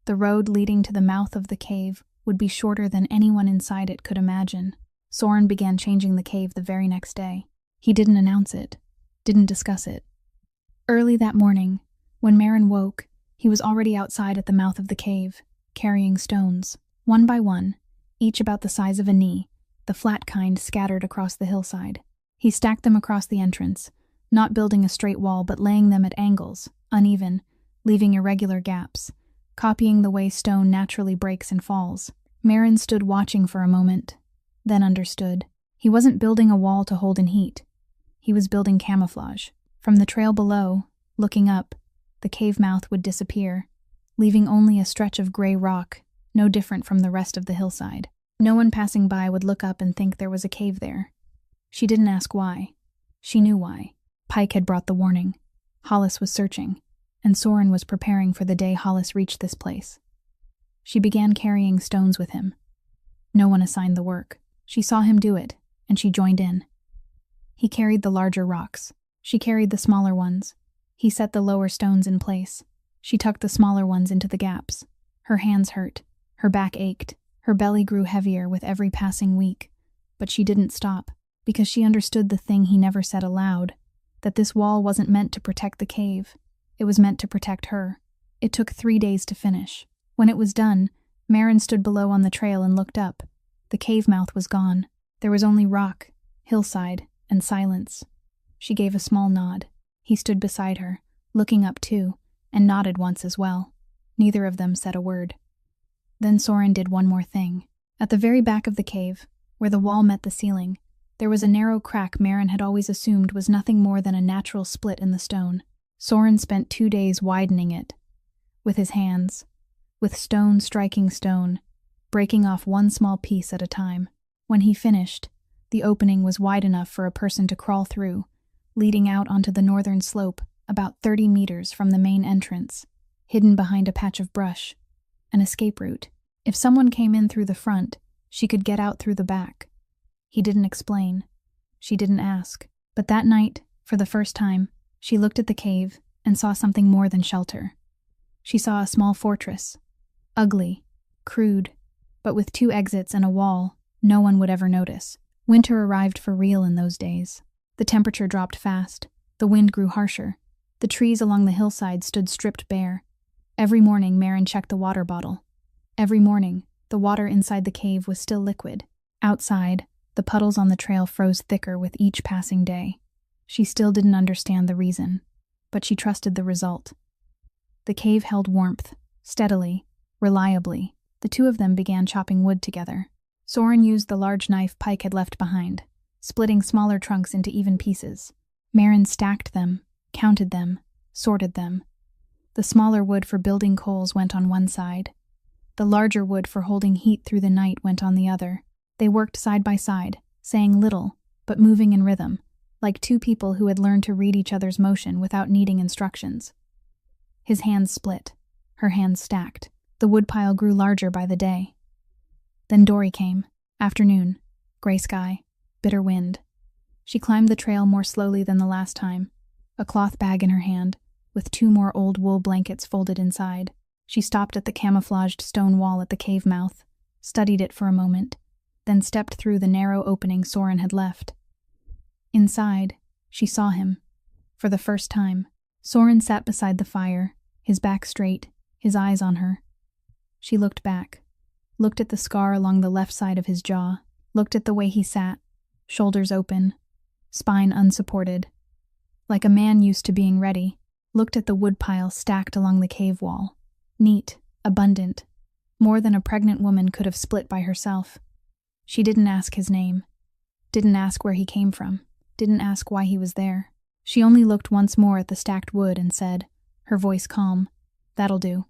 the road leading to the mouth of the cave would be shorter than anyone inside it could imagine. Soren began changing the cave the very next day. He didn't announce it, didn't discuss it. Early that morning, when Maren woke, he was already outside at the mouth of the cave, carrying stones, one by one, each about the size of a knee, the flat kind scattered across the hillside. He stacked them across the entrance, not building a straight wall but laying them at angles, uneven, leaving irregular gaps, copying the way stone naturally breaks and falls. Maren stood watching for a moment, then understood. He wasn't building a wall to hold in heat. He was building camouflage. From the trail below, looking up, the cave mouth would disappear. leaving only a stretch of gray rock, no different from the rest of the hillside. No one passing by would look up and think there was a cave there. She didn't ask why. She knew why. Pike had brought the warning. Hollis was searching, and Soren was preparing for the day Hollis reached this place. She began carrying stones with him. No one assigned the work. She saw him do it, and she joined in. He carried the larger rocks. She carried the smaller ones. He set the lower stones in place. She tucked the smaller ones into the gaps. Her hands hurt. Her back ached. Her belly grew heavier with every passing week. But she didn't stop, because she understood the thing he never said aloud, that this wall wasn't meant to protect the cave. It was meant to protect her. It took 3 days to finish. When it was done, Maren stood below on the trail and looked up. The cave mouth was gone. There was only rock, hillside, and silence. She gave a small nod. He stood beside her, looking up too, and nodded once as well. Neither of them said a word. Then Soren did one more thing. At the very back of the cave, where the wall met the ceiling, there was a narrow crack Maren had always assumed was nothing more than a natural split in the stone. Soren spent 2 days widening it, with his hands, with stone striking stone, breaking off one small piece at a time. When he finished, the opening was wide enough for a person to crawl through, leading out onto the northern slope about 30 meters from the main entrance, hidden behind a patch of brush. An escape route. If someone came in through the front, she could get out through the back. He didn't explain. She didn't ask. But that night, for the first time, she looked at the cave and saw something more than shelter. She saw a small fortress. Ugly, crude, but with 2 exits and a wall no one would ever notice. Winter arrived for real in those days. The temperature dropped fast. The wind grew harsher. The trees along the hillside stood stripped bare. Every morning, Maren checked the water bottle. Every morning, the water inside the cave was still liquid. Outside, the puddles on the trail froze thicker with each passing day. She still didn't understand the reason, but she trusted the result. The cave held warmth, steadily, reliably. The two of them began chopping wood together. Soren used the large knife Pike had left behind, splitting smaller trunks into even pieces. Maren stacked them, counted them, sorted them. The smaller wood for building coals went on one side. The larger wood for holding heat through the night went on the other. They worked side by side, saying little, but moving in rhythm, like two people who had learned to read each other's motion without needing instructions. His hands split. Her hands stacked. The woodpile grew larger by the day. Then Dory came. Afternoon. Gray sky. Bitter wind. She climbed the trail more slowly than the last time, a cloth bag in her hand, with 2 more old wool blankets folded inside. She stopped at the camouflaged stone wall at the cave mouth, studied it for a moment, then stepped through the narrow opening Soren had left. Inside, she saw him. For the first time, Soren sat beside the fire, his back straight, his eyes on her. She looked back, looked at the scar along the left side of his jaw, looked at the way he sat, shoulders open, spine unsupported, like a man used to being ready, looked at the woodpile stacked along the cave wall, neat, abundant, more than a pregnant woman could have split by herself. She didn't ask his name, didn't ask where he came from, didn't ask why he was there. She only looked once more at the stacked wood and said, her voice calm, "That'll do."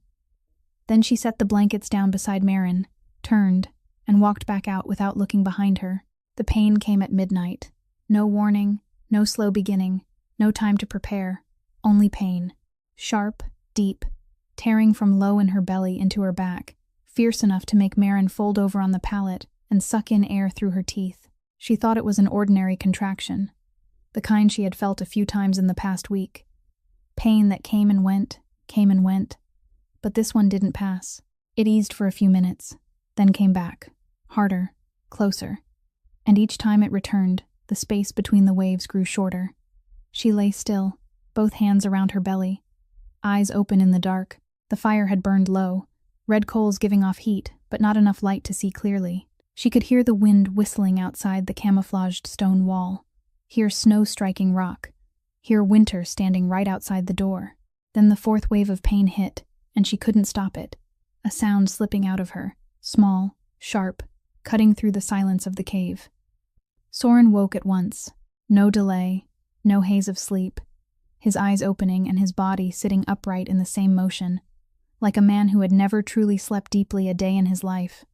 Then she set the blankets down beside Maren, turned, and walked back out without looking behind her. The pain came at midnight. No warning, no slow beginning, no time to prepare, only pain. Sharp, deep, tearing from low in her belly into her back, fierce enough to make Maren fold over on the pallet and suck in air through her teeth. She thought it was an ordinary contraction, the kind she had felt a few times in the past week. Pain that came and went, but this one didn't pass. It eased for a few minutes, then came back, harder, closer. And each time it returned, the space between the waves grew shorter. She lay still, both hands around her belly, eyes open in the dark. The fire had burned low, red coals giving off heat, but not enough light to see clearly. She could hear the wind whistling outside the camouflaged stone wall, hear snow striking rock, hear winter standing right outside the door. Then the fourth wave of pain hit, and she couldn't stop it, a sound slipping out of her, small, sharp, cutting through the silence of the cave. Soren woke at once, no delay, no haze of sleep, his eyes opening and his body sitting upright in the same motion, like a man who had never truly slept deeply a day in his life.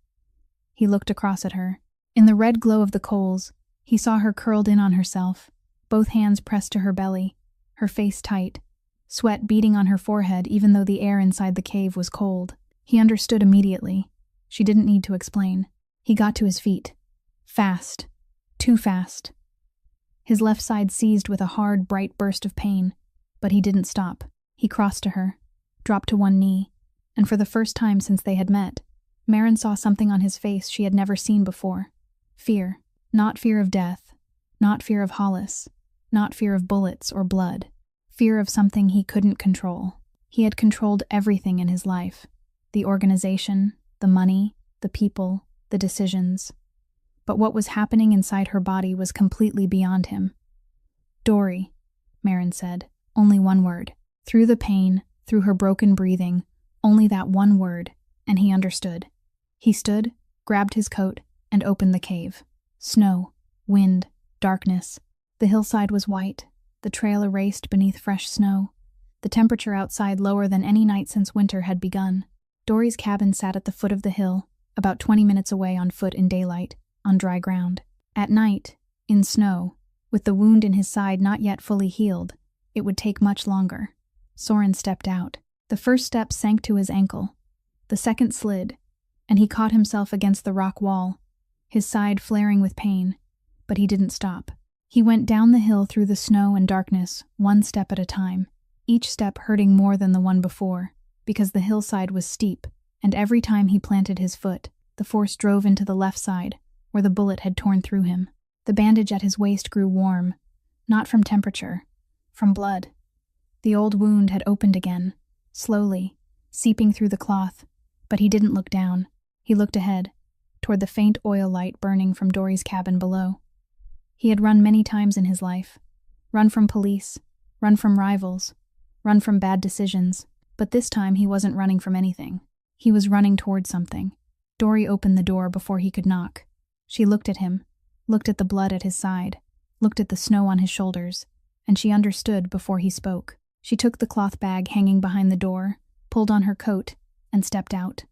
He looked across at her. In the red glow of the coals, he saw her curled in on herself, both hands pressed to her belly, her face tight, sweat beading on her forehead even though the air inside the cave was cold. He understood immediately. She didn't need to explain. He got to his feet. Fast. Too fast. His left side seized with a hard, bright burst of pain, but he didn't stop. He crossed to her, dropped to one knee, and for the first time since they had met, Maren saw something on his face she had never seen before. Fear. Not fear of death. Not fear of Hollis. Not fear of bullets or blood. Fear of something he couldn't control. He had controlled everything in his life. The organization, the money, the people, the decisions. But what was happening inside her body was completely beyond him. "Dory," Maren said, only one word. Through the pain, through her broken breathing, only that one word, and he understood. He stood, grabbed his coat, and opened the cave. Snow, wind, darkness. The hillside was white, the trail erased beneath fresh snow, the temperature outside lower than any night since winter had begun. Dory's cabin sat at the foot of the hill, about 20 minutes away on foot in daylight, on dry ground. At night, in snow, with the wound in his side not yet fully healed, it would take much longer. Soren stepped out. The first step sank to his ankle. The second slid, and he caught himself against the rock wall, his side flaring with pain, but he didn't stop. He went down the hill through the snow and darkness, one step at a time, each step hurting more than the one before, because the hillside was steep, and every time he planted his foot, the force drove into the left side, where the bullet had torn through him. The bandage at his waist grew warm, not from temperature, from blood. The old wound had opened again, slowly, seeping through the cloth, but he didn't look down. He looked ahead, toward the faint oil light burning from Dory's cabin below. He had run many times in his life. Run from police, run from rivals, run from bad decisions, but this time he wasn't running from anything. He was running toward something. Dory opened the door before he could knock. She looked at him, looked at the blood at his side, looked at the snow on his shoulders, and she understood before he spoke. She took the cloth bag hanging behind the door, pulled on her coat, and stepped out.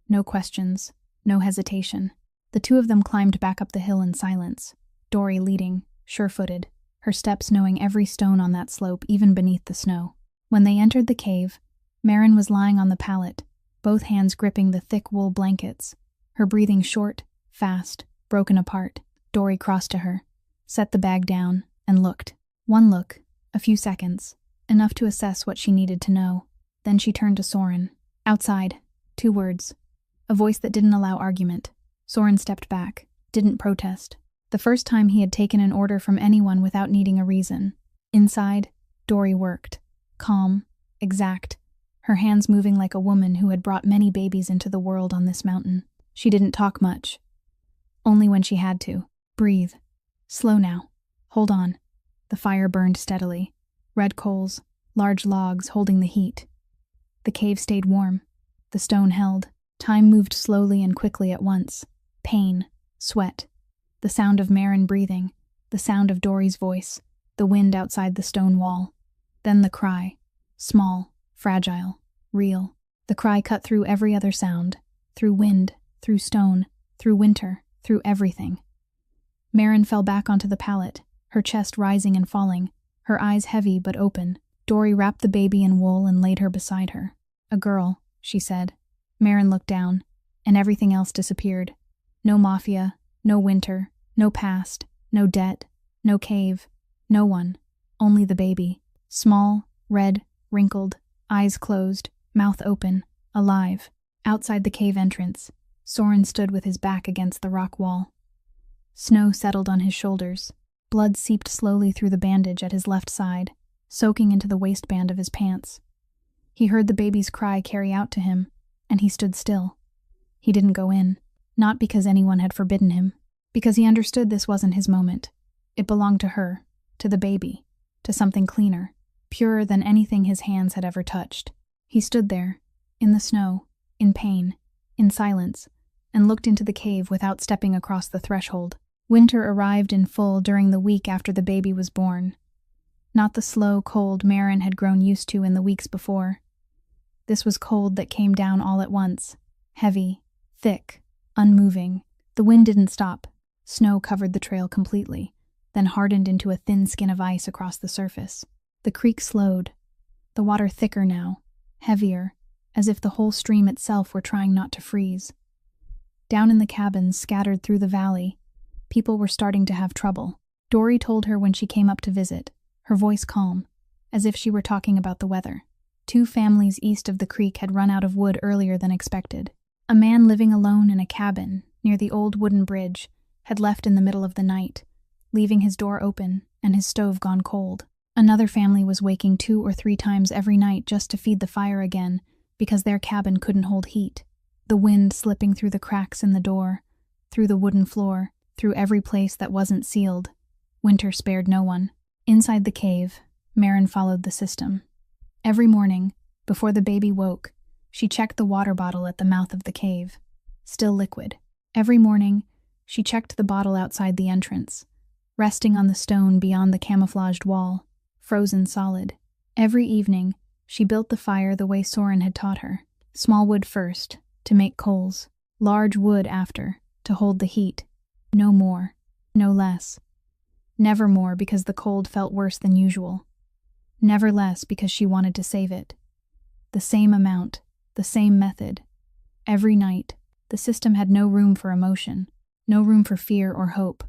No questions, no hesitation. The two of them climbed back up the hill in silence, Dory leading, sure-footed, her steps knowing every stone on that slope even beneath the snow. When they entered the cave, Maren was lying on the pallet, both hands gripping the thick wool blankets, her breathing short, fast, broken apart. Dory crossed to her, set the bag down, and looked. One look, a few seconds, enough to assess what she needed to know. Then she turned to Soren. Outside, 2 words. A voice that didn't allow argument. Soren stepped back, didn't protest. The first time he had taken an order from anyone without needing a reason. Inside, Dory worked. Calm, exact, her hands moving like a woman who had brought many babies into the world on this mountain. She didn't talk much. Only when she had to. Breathe. Slow now. Hold on. The fire burned steadily. Red coals, large logs holding the heat. The cave stayed warm. The stone held. Time moved slowly and quickly at once. Pain, sweat, the sound of Maren breathing, the sound of Dory's voice, the wind outside the stone wall. Then the cry. Small, fragile, real. The cry cut through every other sound. Through wind, through stone, through winter, through everything. Maren fell back onto the pallet, her chest rising and falling, her eyes heavy but open. Dory wrapped the baby in wool and laid her beside her. "A girl," she said. Maren looked down, and everything else disappeared. No Mafia, no winter, no past, no debt, no cave, no one. Only the baby. Small, red, wrinkled, eyes closed, mouth open, alive. Outside the cave entrance, Soren stood with his back against the rock wall. Snow settled on his shoulders. Blood seeped slowly through the bandage at his left side, soaking into the waistband of his pants. He heard the baby's cry carry out to him, and he stood still. He didn't go in, not because anyone had forbidden him, because he understood this wasn't his moment. It belonged to her, to the baby, to something cleaner, purer than anything his hands had ever touched. He stood there, in the snow, in pain, in silence, and looked into the cave without stepping across the threshold. Winter arrived in full during the week after the baby was born. Not the slow, cold Maren had grown used to in the weeks before. This was cold that came down all at once. Heavy, thick, unmoving. The wind didn't stop. Snow covered the trail completely, then hardened into a thin skin of ice across the surface. The creek slowed, the water thicker now, heavier, as if the whole stream itself were trying not to freeze. Down in the cabins scattered through the valley, people were starting to have trouble. Dory told her when she came up to visit, her voice calm, as if she were talking about the weather. 2 families east of the creek had run out of wood earlier than expected. A man living alone in a cabin near the old wooden bridge had left in the middle of the night, leaving his door open and his stove gone cold. Another family was waking 2 or 3 times every night just to feed the fire again because their cabin couldn't hold heat. The wind slipping through the cracks in the door, through the wooden floor, through every place that wasn't sealed. Winter spared no one. Inside the cave, Maren followed the system. Every morning, before the baby woke, she checked the water bottle at the mouth of the cave, still liquid. Every morning, she checked the bottle outside the entrance, resting on the stone beyond the camouflaged wall, frozen solid. Every evening, she built the fire the way Soren had taught her. Small wood first, to make coals. Large wood after, to hold the heat. No more, no less. Never more because the cold felt worse than usual. Never less because she wanted to save it. The same amount, the same method. Every night, the system had no room for emotion, no room for fear or hope,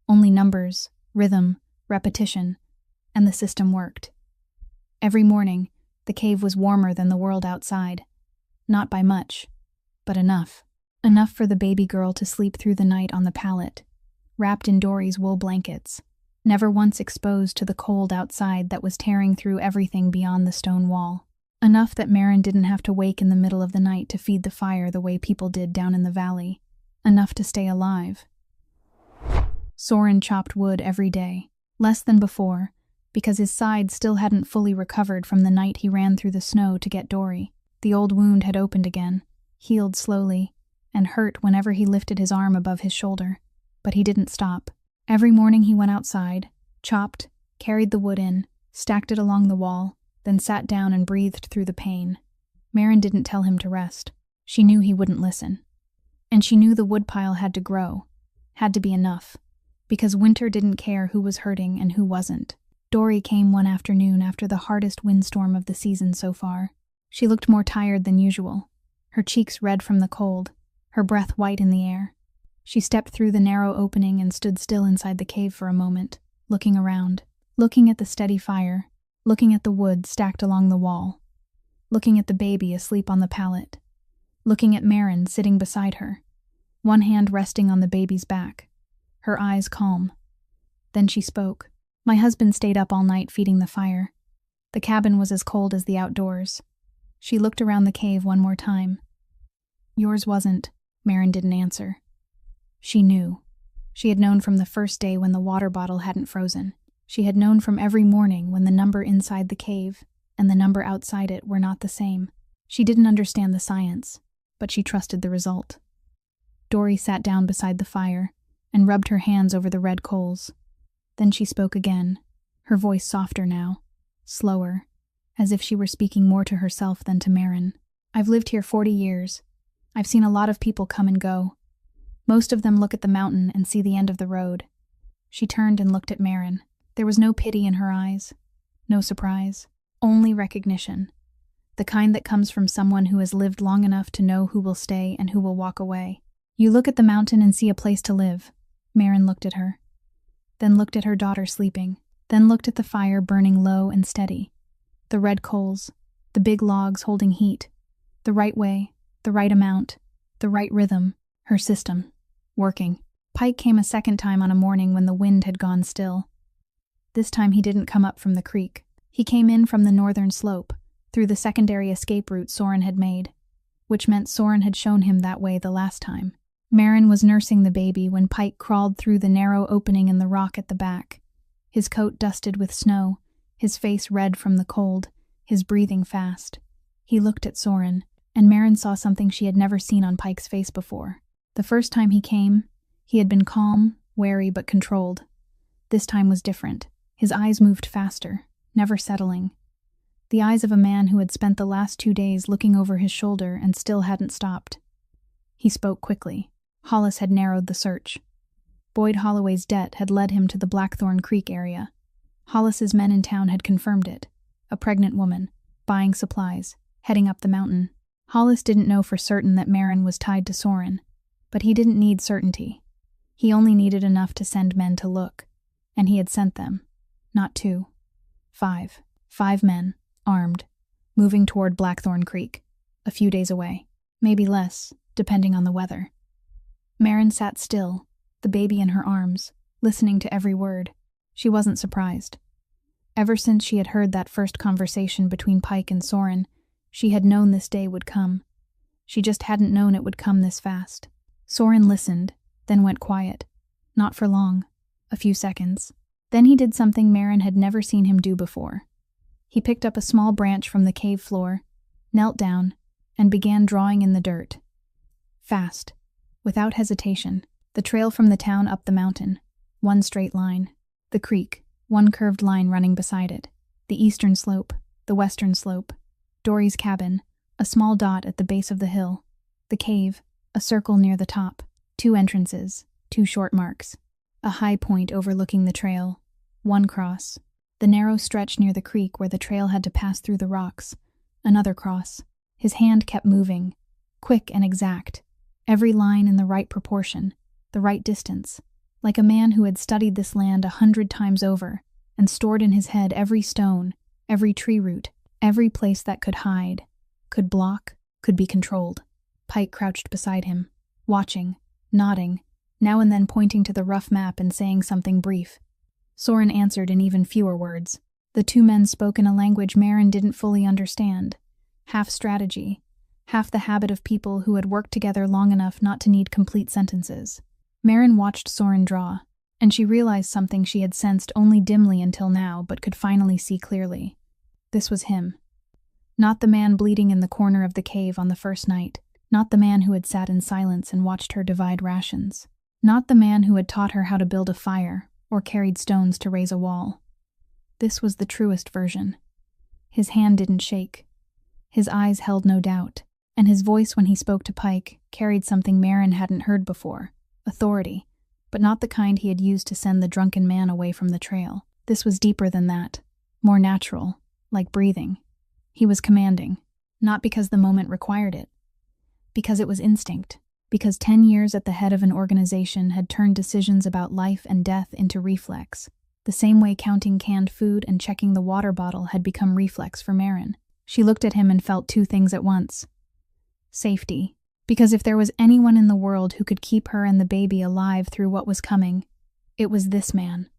only numbers, rhythm, repetition, and the system worked. Every morning, the cave was warmer than the world outside. Not by much, but enough. Enough for the baby girl to sleep through the night on the pallet, wrapped in Dory's wool blankets, never once exposed to the cold outside that was tearing through everything beyond the stone wall. Enough that Maren didn't have to wake in the middle of the night to feed the fire the way people did down in the valley. Enough to stay alive. Soren chopped wood every day, less than before, because his side still hadn't fully recovered from the night he ran through the snow to get Dory. The old wound had opened again, healed slowly, and hurt whenever he lifted his arm above his shoulder. But he didn't stop. Every morning he went outside, chopped, carried the wood in, stacked it along the wall, then sat down and breathed through the pain. Maren didn't tell him to rest. She knew he wouldn't listen. And she knew the woodpile had to grow, had to be enough, because winter didn't care who was hurting and who wasn't. Dory came one afternoon after the hardest windstorm of the season so far. She looked more tired than usual, her cheeks red from the cold, her breath white in the air. She stepped through the narrow opening and stood still inside the cave for a moment, looking around, looking at the steady fire, looking at the wood stacked along the wall, looking at the baby asleep on the pallet, looking at Maren sitting beside her, one hand resting on the baby's back, her eyes calm. Then she spoke. My husband stayed up all night feeding the fire. The cabin was as cold as the outdoors. She looked around the cave one more time. Yours wasn't. Maren didn't answer. She knew. She had known from the first day when the water bottle hadn't frozen. She had known from every morning when the number inside the cave and the number outside it were not the same. She didn't understand the science, but she trusted the result. Dory sat down beside the fire and rubbed her hands over the red coals. Then she spoke again, her voice softer now, slower, as if she were speaking more to herself than to Maren. I've lived here 40 years. I've seen a lot of people come and go. Most of them look at the mountain and see the end of the road. She turned and looked at Maren. There was no pity in her eyes, no surprise, only recognition, the kind that comes from someone who has lived long enough to know who will stay and who will walk away. You look at the mountain and see a place to live. Maren looked at her, then looked at her daughter sleeping, then looked at the fire burning low and steady, the red coals, the big logs holding heat, the right way, the right amount, the right rhythm, her system, working. Pike came a second time on a morning when the wind had gone still. This time he didn't come up from the creek. He came in from the northern slope, through the secondary escape route Soren had made, which meant Soren had shown him that way the last time. Maren was nursing the baby when Pike crawled through the narrow opening in the rock at the back, his coat dusted with snow, his face red from the cold, his breathing fast. He looked at Soren, and Maren saw something she had never seen on Pike's face before. The first time he came, he had been calm, wary but controlled. This time was different. His eyes moved faster, never settling. The eyes of a man who had spent the last 2 days looking over his shoulder and still hadn't stopped. He spoke quickly. Hollis had narrowed the search. Boyd Holloway's debt had led him to the Blackthorn Creek area. Hollis's men in town had confirmed it. A pregnant woman, buying supplies, heading up the mountain. Hollis didn't know for certain that Maren was tied to Soren, but he didn't need certainty. He only needed enough to send men to look, and he had sent them. Not 2. 5. 5 men, armed, moving toward Blackthorn Creek, a few days away, maybe less, depending on the weather. Maren sat still, the baby in her arms, listening to every word. She wasn't surprised. Ever since she had heard that first conversation between Pike and Soren, she had known this day would come. She just hadn't known it would come this fast. Soren listened, then went quiet. Not for long. A few seconds. Then he did something Maren had never seen him do before. He picked up a small branch from the cave floor, knelt down, and began drawing in the dirt. Fast, without hesitation, the trail from the town up the mountain. One straight line. The creek, one curved line running beside it. The eastern slope, the western slope. Dory's cabin, a small dot at the base of the hill. The cave, a circle near the top. 2 entrances, 2 short marks. A high point overlooking the trail. 1 cross. The narrow stretch near the creek where the trail had to pass through the rocks. Another cross. His hand kept moving, quick and exact. Every line in the right proportion, the right distance. Like a man who had studied this land 100 times over and stored in his head every stone, every tree root, every place that could hide, could block, could be controlled. Pike crouched beside him, watching, nodding, now and then pointing to the rough map and saying something brief. Soren answered in even fewer words. The 2 men spoke in a language Maren didn't fully understand. Half strategy, half the habit of people who had worked together long enough not to need complete sentences. Maren watched Soren draw, and she realized something she had sensed only dimly until now but could finally see clearly. This was him. Not the man bleeding in the corner of the cave on the first night. Not the man who had sat in silence and watched her divide rations. Not the man who had taught her how to build a fire or carried stones to raise a wall. This was the truest version. His hand didn't shake. His eyes held no doubt, and his voice when he spoke to Pike carried something Maren hadn't heard before. Authority, but not the kind he had used to send the drunken man away from the trail. This was deeper than that, more natural, like breathing. He was commanding, not because the moment required it, because it was instinct, because 10 years at the head of an organization had turned decisions about life and death into reflex, the same way counting canned food and checking the water bottle had become reflex for Maren. She looked at him and felt 2 things at once. Safety, because if there was anyone in the world who could keep her and the baby alive through what was coming, it was this man.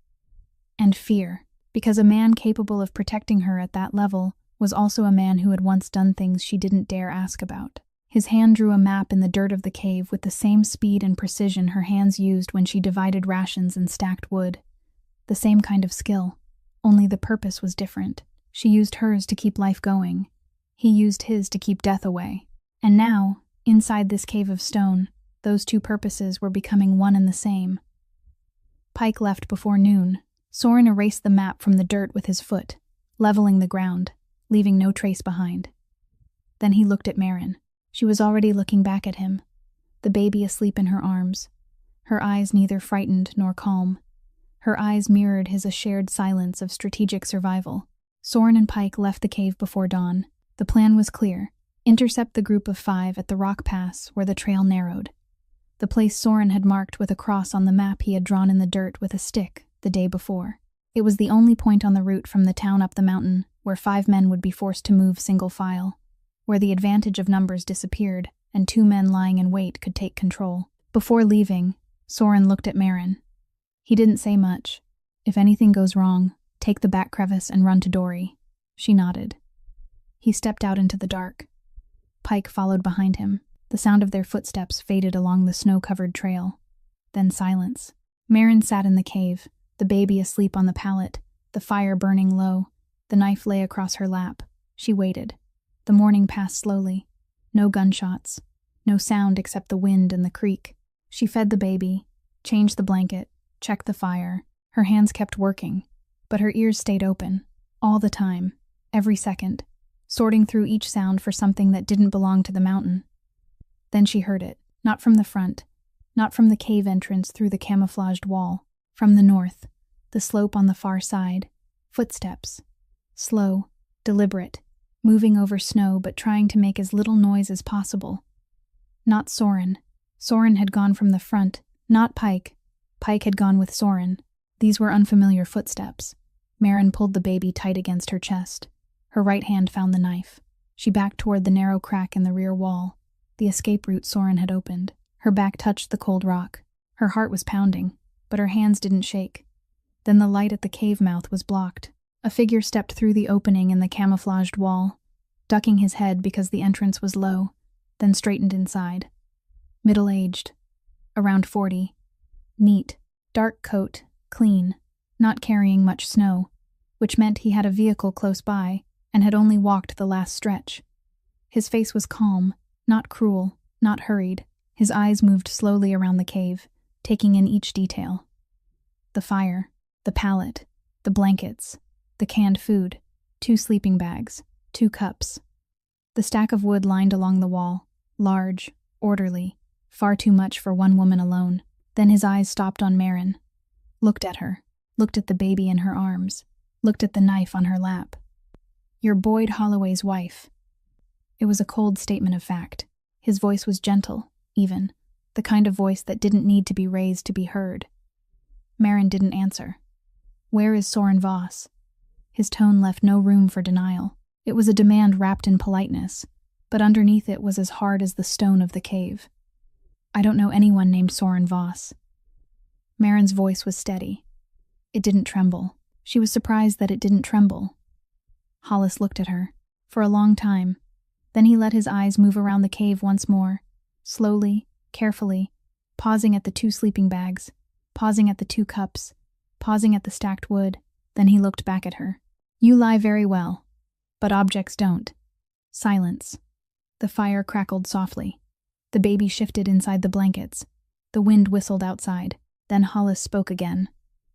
And fear, because a man capable of protecting her at that level was also a man who had once done things she didn't dare ask about. His hand drew a map in the dirt of the cave with the same speed and precision her hands used when she divided rations and stacked wood. The same kind of skill, only the purpose was different. She used hers to keep life going. He used his to keep death away. And now, inside this cave of stone, those 2 purposes were becoming one and the same. Pike left before noon. Soren erased the map from the dirt with his foot, leveling the ground, leaving no trace behind. Then he looked at Maren. She was already looking back at him, the baby asleep in her arms, her eyes neither frightened nor calm. Her eyes mirrored his assured silence of strategic survival. Soren and Pike left the cave before dawn. The plan was clear. Intercept the group of 5 at the rock pass where the trail narrowed. The place Soren had marked with a cross on the map he had drawn in the dirt with a stick the day before. It was the only point on the route from the town up the mountain where 5 men would be forced to move single file, where the advantage of numbers disappeared and 2 men lying in wait could take control. Before leaving, Soren looked at Maren. He didn't say much. If anything goes wrong, take the back crevice and run to Dory. She nodded. He stepped out into the dark. Pike followed behind him. The sound of their footsteps faded along the snow-covered trail. Then silence. Maren sat in the cave, the baby asleep on the pallet, the fire burning low. The knife lay across her lap. She waited. The morning passed slowly. No gunshots. No sound except the wind and the creek. She fed the baby, changed the blanket, checked the fire. Her hands kept working, but her ears stayed open, all the time. every second, sorting through each sound for something that didn't belong to the mountain. Then she heard it, not from the front, not from the cave entrance through the camouflaged wall, from the north, the slope on the far side, footsteps, slow, deliberate, moving over snow but trying to make as little noise as possible. Not Soren. Soren had gone from the front, not Pike. Pike had gone with Soren. These were unfamiliar footsteps. Maren pulled the baby tight against her chest. Her right hand found the knife. She backed toward the narrow crack in the rear wall, the escape route Soren had opened. Her back touched the cold rock. Her heart was pounding, but her hands didn't shake. Then the light at the cave mouth was blocked. A figure stepped through the opening in the camouflaged wall, ducking his head because the entrance was low, then straightened inside. Middle-aged, around 40. Neat, dark coat, clean, not carrying much snow, which meant he had a vehicle close by and had only walked the last stretch. His face was calm, not cruel, not hurried. His eyes moved slowly around the cave, taking in each detail. The fire, the pallet, the blankets, the canned food, 2 sleeping bags, 2 cups. The stack of wood lined along the wall, large, orderly, far too much for one woman alone. Then his eyes stopped on Maren, looked at her, looked at the baby in her arms, looked at the knife on her lap. "You're Boyd Holloway's wife." It was a cold statement of fact. His voice was gentle, even, the kind of voice that didn't need to be raised to be heard. Maren didn't answer. "Where is Soren Voss?" His tone left no room for denial. It was a demand wrapped in politeness, but underneath it was as hard as the stone of the cave. "I don't know anyone named Soren Voss." Maren's voice was steady. It didn't tremble. She was surprised that it didn't tremble. Hollis looked at her, for a long time. Then he let his eyes move around the cave once more, slowly, carefully, pausing at the 2 sleeping bags, pausing at the 2 cups, pausing at the stacked wood. Then he looked back at her. "You lie very well, but objects don't." Silence. The fire crackled softly. The baby shifted inside the blankets. The wind whistled outside. Then Hollis spoke again,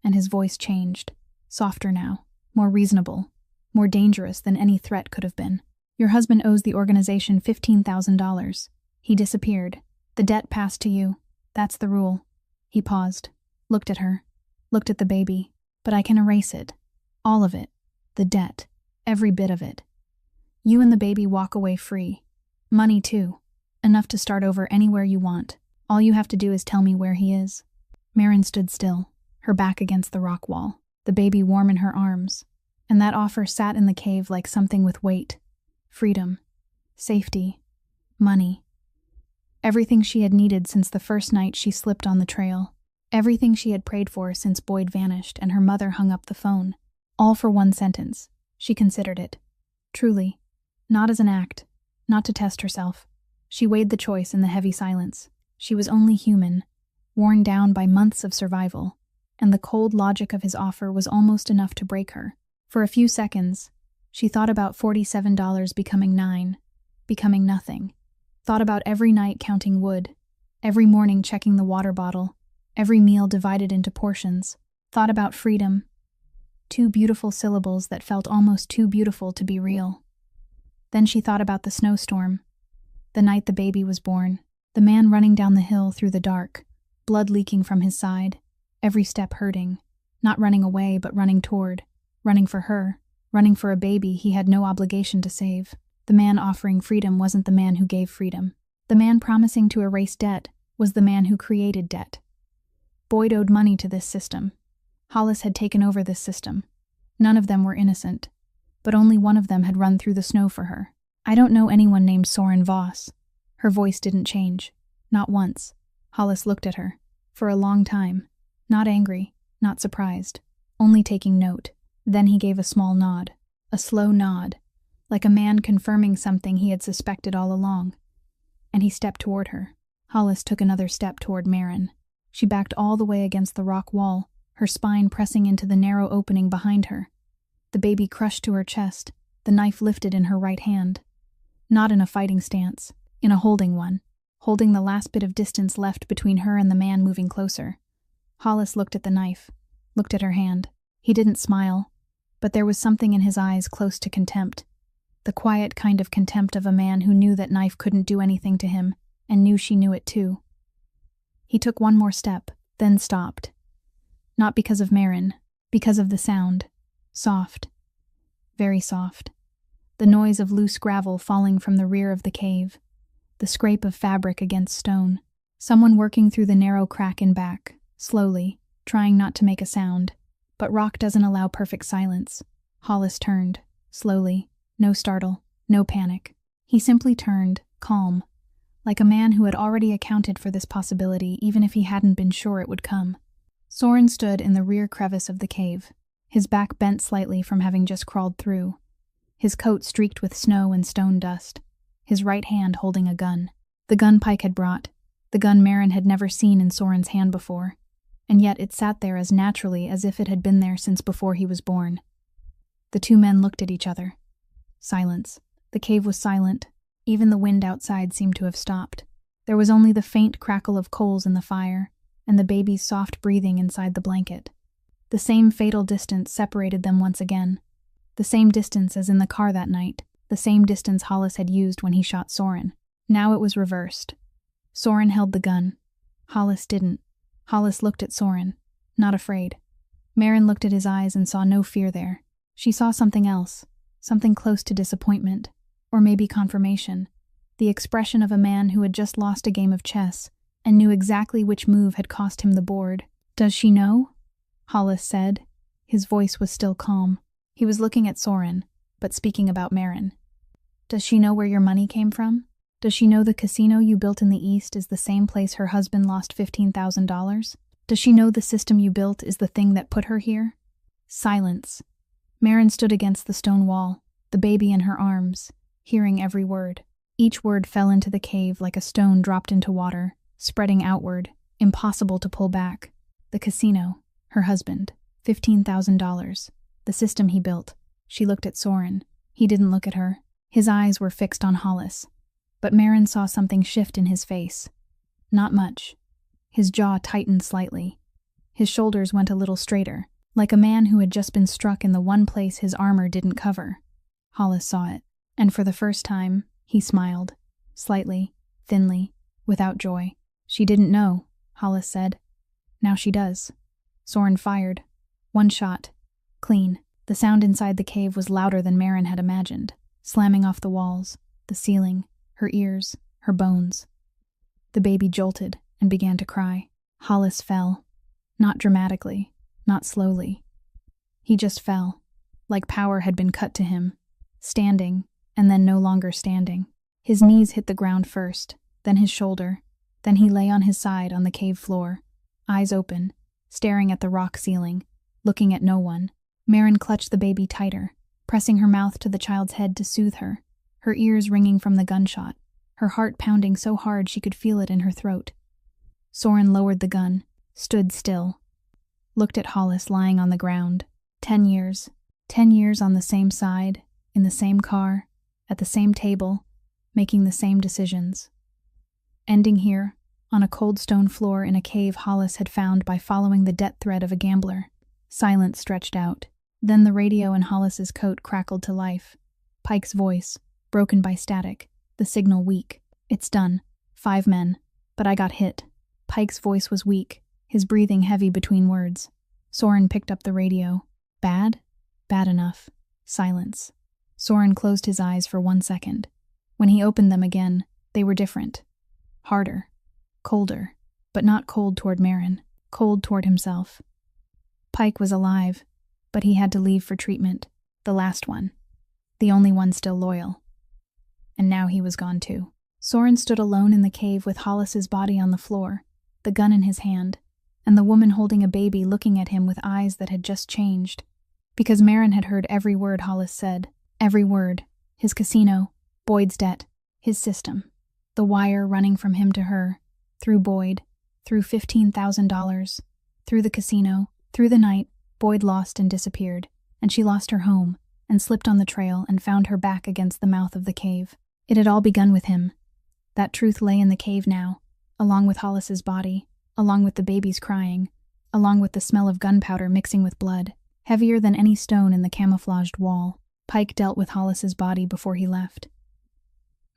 and his voice changed. Softer now, more reasonable, more dangerous than any threat could have been. "Your husband owes the organization $15,000. He disappeared. The debt passed to you. That's the rule." He paused, looked at her, looked at the baby. "But I can erase it. All of it. The debt. Every bit of it. You and the baby walk away free. Money, too. Enough to start over anywhere you want. All you have to do is tell me where he is." Maren stood still, her back against the rock wall, the baby warm in her arms, and that offer sat in the cave like something with weight. Freedom. Safety. Money. Everything she had needed since the first night she slipped on the trail. Everything she had prayed for since Boyd vanished and her mother hung up the phone. All for one sentence. She considered it. Truly. Not as an act. Not to test herself. She weighed the choice in the heavy silence. She was only human, worn down by months of survival, and the cold logic of his offer was almost enough to break her. For a few seconds, she thought about $47 becoming 9, becoming nothing. Thought about every night counting wood, every morning checking the water bottle, every meal divided into portions. Thought about freedom. 2 beautiful syllables that felt almost too beautiful to be real. Then she thought about the snowstorm. The night the baby was born. The man running down the hill through the dark, blood leaking from his side, every step hurting, not running away but running toward, running for her, running for a baby he had no obligation to save. The man offering freedom wasn't the man who gave freedom. The man promising to erase debt was the man who created debt. Boyd owed money to this system. Hollis had taken over this system. None of them were innocent, but only one of them had run through the snow for her. "I don't know anyone named Soren Voss." Her voice didn't change. Not once. Hollis looked at her. For a long time. Not angry, not surprised. Only taking note. Then he gave a small nod. A slow nod. Like a man confirming something he had suspected all along. And he stepped toward her. Hollis took another step toward Maren. She backed all the way against the rock wall, her spine pressing into the narrow opening behind her. The baby crushed to her chest, the knife lifted in her right hand. Not in a fighting stance, in a holding one, holding the last bit of distance left between her and the man moving closer. Hollis looked at the knife, looked at her hand. He didn't smile. but there was something in his eyes close to contempt. The quiet kind of contempt of a man who knew that knife couldn't do anything to him, and knew she knew it too. He took one more step, then stopped. Not because of Maren, because of the sound. Soft. Very soft. The noise of loose gravel falling from the rear of the cave. The scrape of fabric against stone. Someone working through the narrow crack in back, slowly, trying not to make a sound. But rock doesn't allow perfect silence. Hollis turned, slowly. No startle, no panic. He simply turned, calm, like a man who had already accounted for this possibility even if he hadn't been sure it would come. Soren stood in the rear crevice of the cave, his back bent slightly from having just crawled through, his coat streaked with snow and stone dust, his right hand holding a gun. The gun Pike had brought, the gun Maren had never seen in Soren's hand before, and yet it sat there as naturally as if it had been there since before he was born. The two men looked at each other. Silence. The cave was silent. Even the wind outside seemed to have stopped. There was only the faint crackle of coals in the fire, and the baby's soft breathing inside the blanket. The same fatal distance separated them once again. The same distance as in the car that night. The same distance Hollis had used when he shot Soren. Now it was reversed. Soren held the gun. Hollis didn't. Hollis looked at Soren, not afraid. Maren looked at his eyes and saw no fear there. She saw something else. Something close to disappointment, or maybe confirmation, the expression of a man who had just lost a game of chess and knew exactly which move had cost him the board. "Does she know?" Hollis said. His voice was still calm. He was looking at Soren, but speaking about Maren. "Does she know where your money came from? Does she know the casino you built in the East is the same place her husband lost $15,000? Does she know the system you built is the thing that put her here?" Silence. Maren stood against the stone wall, the baby in her arms, hearing every word. Each word fell into the cave like a stone dropped into water, spreading outward, impossible to pull back. The casino, her husband, $15,000, the system he built. She looked at Soren. He didn't look at her. His eyes were fixed on Hollis. But Maren saw something shift in his face. Not much. His jaw tightened slightly. His shoulders went a little straighter, like a man who had just been struck in the one place his armor didn't cover. Hollis saw it, and for the first time, he smiled. Slightly, thinly, without joy. "She didn't know," Hollis said. "Now she does." Soren fired. One shot. Clean. The sound inside the cave was louder than Maren had imagined, slamming off the walls, the ceiling, her ears, her bones. The baby jolted and began to cry. Hollis fell. Not dramatically. Not slowly. He just fell, like power had been cut to him, standing, and then no longer standing. His knees hit the ground first, then his shoulder, then he lay on his side on the cave floor, eyes open, staring at the rock ceiling, looking at no one. Maren clutched the baby tighter, pressing her mouth to the child's head to soothe her, her ears ringing from the gunshot, her heart pounding so hard she could feel it in her throat. Soren lowered the gun, stood still, looked at Hollis lying on the ground. 10 years. 10 years on the same side, in the same car, at the same table, making the same decisions. Ending here, on a cold stone floor in a cave Hollis had found by following the debt thread of a gambler. Silence stretched out. Then the radio in Hollis's coat crackled to life. Pike's voice, broken by static, the signal weak. "It's done. 5 men. But I got hit." Pike's voice was weak, his breathing heavy between words. Soren picked up the radio. "Bad? Bad enough." Silence. Soren closed his eyes for 1 second. When he opened them again, they were different. Harder. Colder. But not cold toward Maren. Cold toward himself. Pike was alive, but he had to leave for treatment. The last one. The only one still loyal. And now he was gone too. Soren stood alone in the cave with Hollis's body on the floor, the gun in his hand, and the woman holding a baby looking at him with eyes that had just changed. Because Maren had heard every word Hollis said. Every word. His casino, Boyd's debt, his system. The wire running from him to her, through Boyd, through $15,000, through the casino, through the night, Boyd lost and disappeared, and she lost her home, and slipped on the trail and found her back against the mouth of the cave. It had all begun with him. That truth lay in the cave now, along with Hollis's body, along with the baby's crying, along with the smell of gunpowder mixing with blood. heavier than any stone in the camouflaged wall. Pike dealt with Hollis's body before he left.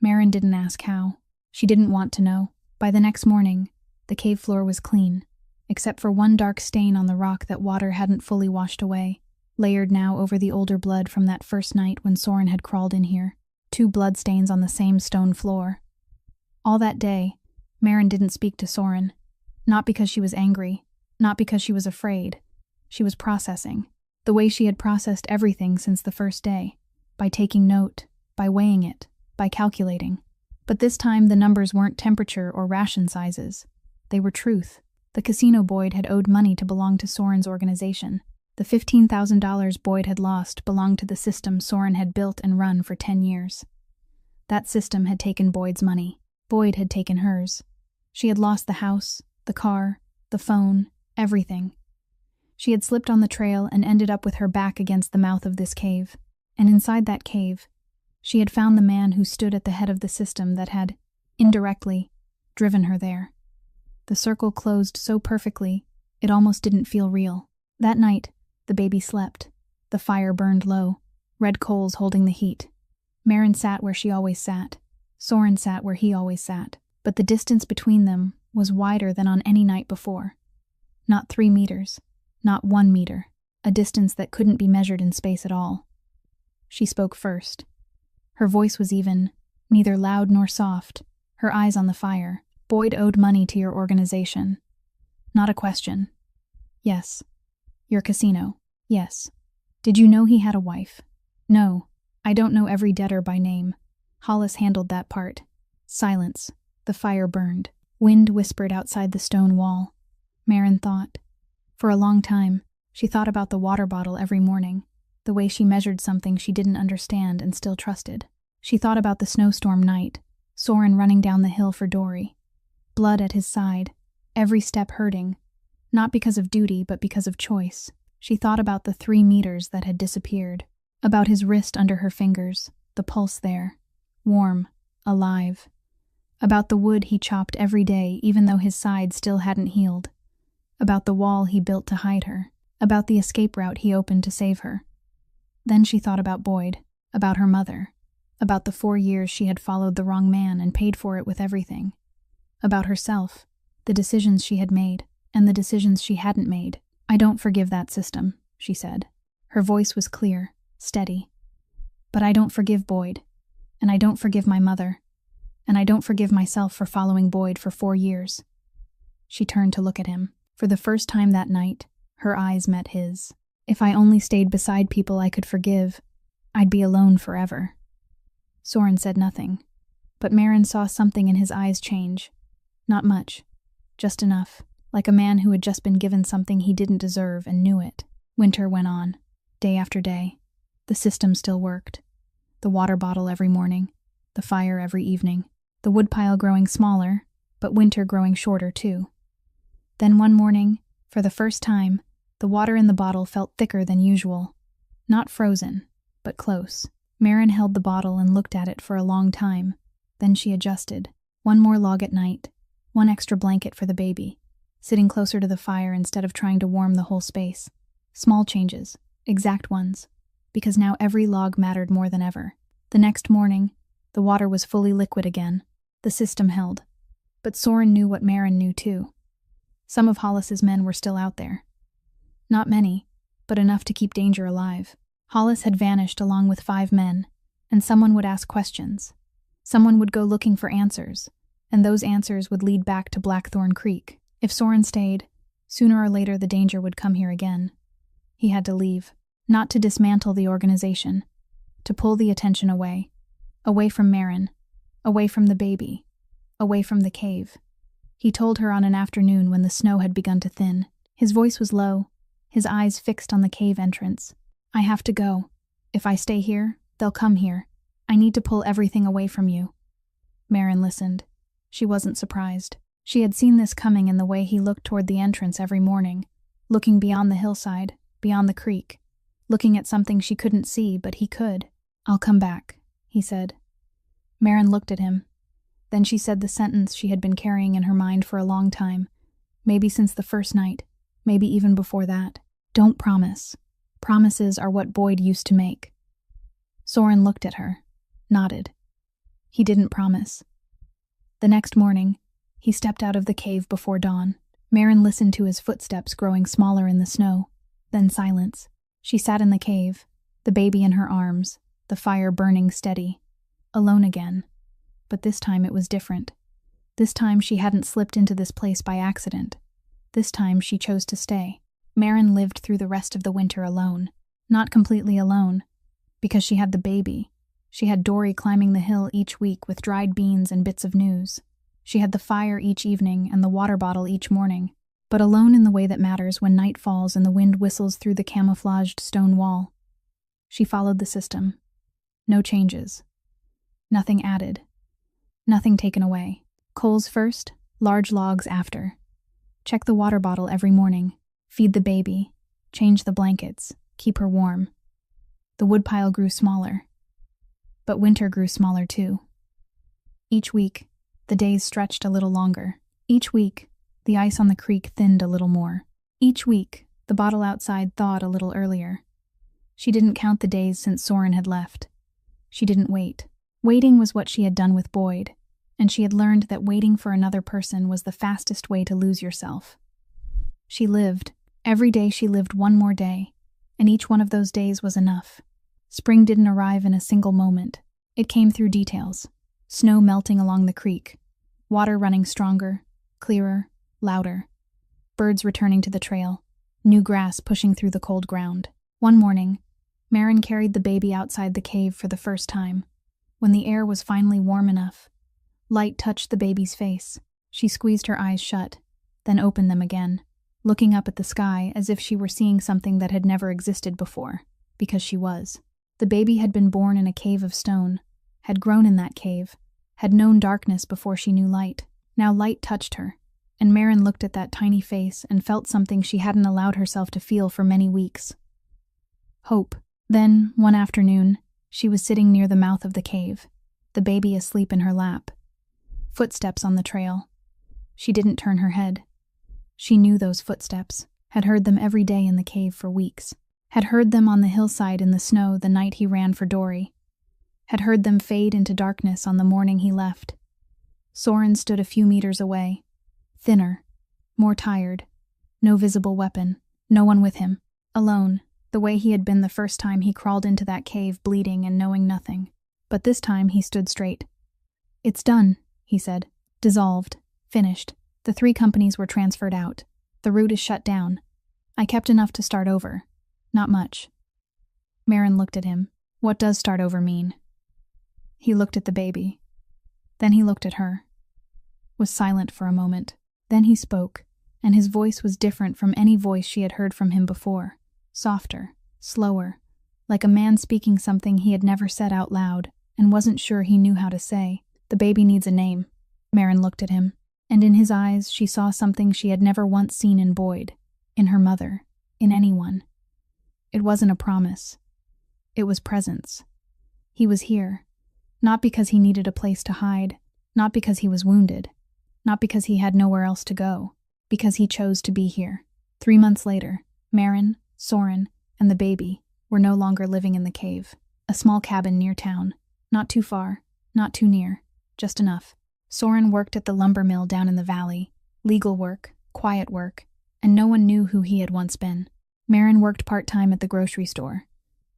Maren didn't ask how. She didn't want to know. By the next morning, the cave floor was clean, except for one dark stain on the rock that water hadn't fully washed away, layered now over the older blood from that first night when Soren had crawled in here. 2 bloodstains on the same stone floor. All that day, Maren didn't speak to Soren. Not because she was angry, not because she was afraid. She was processing, the way she had processed everything since the first day, by taking note, by weighing it, by calculating. But this time the numbers weren't temperature or ration sizes. They were truth. The casino Boyd had owed money to belong to Soren's organization. The $15,000 Boyd had lost belonged to the system Soren had built and run for 10 years. That system had taken Boyd's money. Boyd had taken hers. She had lost the house, the car, the phone, everything. She had slipped on the trail and ended up with her back against the mouth of this cave. And inside that cave, she had found the man who stood at the head of the system that had, indirectly, driven her there. The circle closed so perfectly, it almost didn't feel real. That night, the baby slept. The fire burned low, red coals holding the heat. Maren sat where she always sat. Soren sat where he always sat. But the distance between them was wider than on any night before. Not 3 meters, not 1 meter, a distance that couldn't be measured in space at all. She spoke first. Her voice was even, neither loud nor soft, her eyes on the fire. Boyd owed money to your organization. Not a question. Yes. Your casino. Yes. Did you know he had a wife? No. I don't know every debtor by name. Hollis handled that part. Silence. The fire burned. Wind whispered outside the stone wall. Maren thought. For a long time, she thought about the water bottle every morning, the way she measured something she didn't understand and still trusted. She thought about the snowstorm night, Soren running down the hill for Dory. Blood at his side, every step hurting, not because of duty but because of choice. She thought about the 3 meters that had disappeared, about his wrist under her fingers, the pulse there, warm, alive. About the wood he chopped every day even though his side still hadn't healed. About the wall he built to hide her. About the escape route he opened to save her. Then she thought about Boyd, about her mother, about the 4 years she had followed the wrong man and paid for it with everything. About herself, the decisions she had made, and the decisions she hadn't made. I don't forgive that system, she said. Her voice was clear, steady. But I don't forgive Boyd, and I don't forgive my mother, and I don't forgive myself for following Boyd for 4 years. She turned to look at him. For the first time that night, her eyes met his. If I only stayed beside people I could forgive, I'd be alone forever. Soren said nothing, but Maren saw something in his eyes change. Not much, just enough, like a man who had just been given something he didn't deserve and knew it. Winter went on, day after day. The system still worked. The water bottle every morning, the fire every evening, the woodpile growing smaller, but winter growing shorter too. Then one morning, for the first time, the water in the bottle felt thicker than usual. Not frozen, but close. Maren held the bottle and looked at it for a long time. Then she adjusted. 1 more log at night, 1 extra blanket for the baby, sitting closer to the fire instead of trying to warm the whole space. Small changes, exact ones, because now every log mattered more than ever. The next morning, the water was fully liquid again. The system held. But Soren knew what Maren knew too. Some of Hollis's men were still out there. Not many, but enough to keep danger alive. Hollis had vanished along with 5 men, and someone would ask questions. Someone would go looking for answers, and those answers would lead back to Blackthorn Creek. If Soren stayed, sooner or later the danger would come here again. He had to leave, not to dismantle the organization, to pull the attention away from Maren, away from the baby, away from the cave. He told her on an afternoon when the snow had begun to thin. His voice was low, his eyes fixed on the cave entrance. I have to go. If I stay here, they'll come here. I need to pull everything away from you. Maren listened. She wasn't surprised. She had seen this coming in the way he looked toward the entrance every morning, looking beyond the hillside, beyond the creek, looking at something she couldn't see, but he could. I'll come back, he said. Maren looked at him. Then she said the sentence she had been carrying in her mind for a long time, maybe since the first night, maybe even before that. Don't promise. Promises are what Boyd used to make. Soren looked at her, nodded. He didn't promise. The next morning, he stepped out of the cave before dawn. Maren listened to his footsteps growing smaller in the snow, then silence. She sat in the cave, the baby in her arms, the fire burning steady. Alone again. But this time it was different. This time she hadn't slipped into this place by accident. This time she chose to stay. Maren lived through the rest of the winter alone. Not completely alone, because she had the baby. She had Dory climbing the hill each week with dried beans and bits of news. She had the fire each evening and the water bottle each morning, but alone in the way that matters when night falls and the wind whistles through the camouflaged stone wall. She followed the system. No changes. Nothing added. Nothing taken away. Coals first, large logs after. Check the water bottle every morning. Feed the baby. Change the blankets. Keep her warm. The woodpile grew smaller. But winter grew smaller too. Each week, the days stretched a little longer. Each week, the ice on the creek thinned a little more. Each week, the bottle outside thawed a little earlier. She didn't count the days since Soren had left. She didn't wait. Waiting was what she had done with Boyd, and she had learned that waiting for another person was the fastest way to lose yourself. She lived. Every day she lived one more day, and each one of those days was enough. Spring didn't arrive in a single moment. It came through details. Snow melting along the creek, water running stronger, clearer, louder, birds returning to the trail, new grass pushing through the cold ground. One morning, Maren carried the baby outside the cave for the first time. When the air was finally warm enough, light touched the baby's face. She squeezed her eyes shut, then opened them again, looking up at the sky as if she were seeing something that had never existed before, because she was. The baby had been born in a cave of stone, had grown in that cave, had known darkness before she knew light. Now light touched her, and Maren looked at that tiny face and felt something she hadn't allowed herself to feel for many weeks. Hope. Then, one afternoon, she was sitting near the mouth of the cave, the baby asleep in her lap. Footsteps on the trail. She didn't turn her head. She knew those footsteps, had heard them every day in the cave for weeks, had heard them on the hillside in the snow the night he ran for Dory, had heard them fade into darkness on the morning he left. Soren stood a few meters away, thinner, more tired, no visible weapon, no one with him, alone, the way he had been the first time he crawled into that cave bleeding and knowing nothing. But this time he stood straight. "It's done," he said. "Dissolved. Finished. The 3 companies were transferred out. The route is shut down. I kept enough to start over. Not much." Maren looked at him. What does start over mean? He looked at the baby. Then he looked at her. Was silent for a moment. Then he spoke, and his voice was different from any voice she had heard from him before. Softer, slower, like a man speaking something he had never said out loud and wasn't sure he knew how to say. "The baby needs a name." Maren looked at him, and in his eyes she saw something she had never once seen in Boyd, in her mother, in anyone. It wasn't a promise. It was presence. He was here, not because he needed a place to hide, not because he was wounded, not because he had nowhere else to go, because he chose to be here. 3 months later, Maren, Soren, and the baby were no longer living in the cave. A small cabin near town. Not too far, not too near, just enough. Soren worked at the lumber mill down in the valley. Legal work, quiet work, and no one knew who he had once been. Maren worked part-time at the grocery store.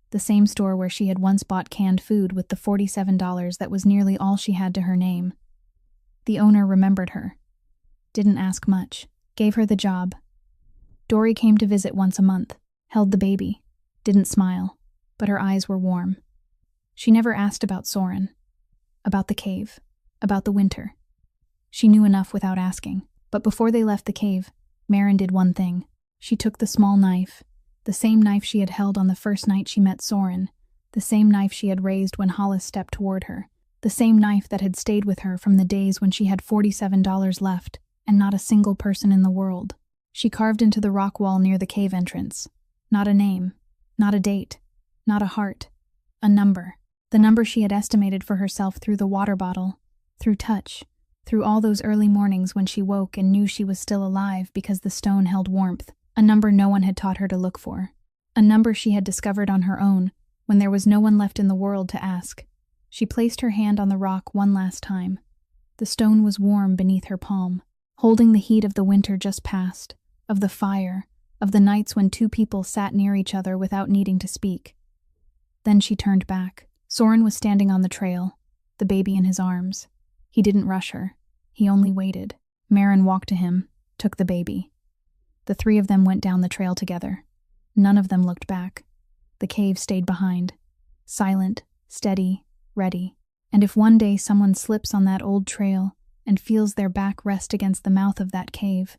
The same store where she had once bought canned food with the $47 that was nearly all she had to her name. The owner remembered her. Didn't ask much. Gave her the job. Dory came to visit once a month. Held the baby. Didn't smile, but her eyes were warm. She never asked about Soren, about the cave, about the winter. She knew enough without asking. But before they left the cave, Maren did one thing. She took the small knife, the same knife she had held on the first night she met Soren, the same knife she had raised when Hollis stepped toward her, the same knife that had stayed with her from the days when she had $47 left and not a single person in the world. She carved into the rock wall near the cave entrance. Not a name, not a date, not a heart, a number. The number she had estimated for herself through the water bottle, through touch, through all those early mornings when she woke and knew she was still alive because the stone held warmth. A number no one had taught her to look for. a number she had discovered on her own when there was no one left in the world to ask. She placed her hand on the rock one last time. The stone was warm beneath her palm, holding the heat of the winter just past, of the fire, of the nights when two people sat near each other without needing to speak. Then she turned back. Soren was standing on the trail, the baby in his arms. He didn't rush her. He only waited. Maren walked to him, took the baby. The three of them went down the trail together. None of them looked back. The cave stayed behind, silent, steady, ready. And if one day someone slips on that old trail and feels their back rest against the mouth of that cave,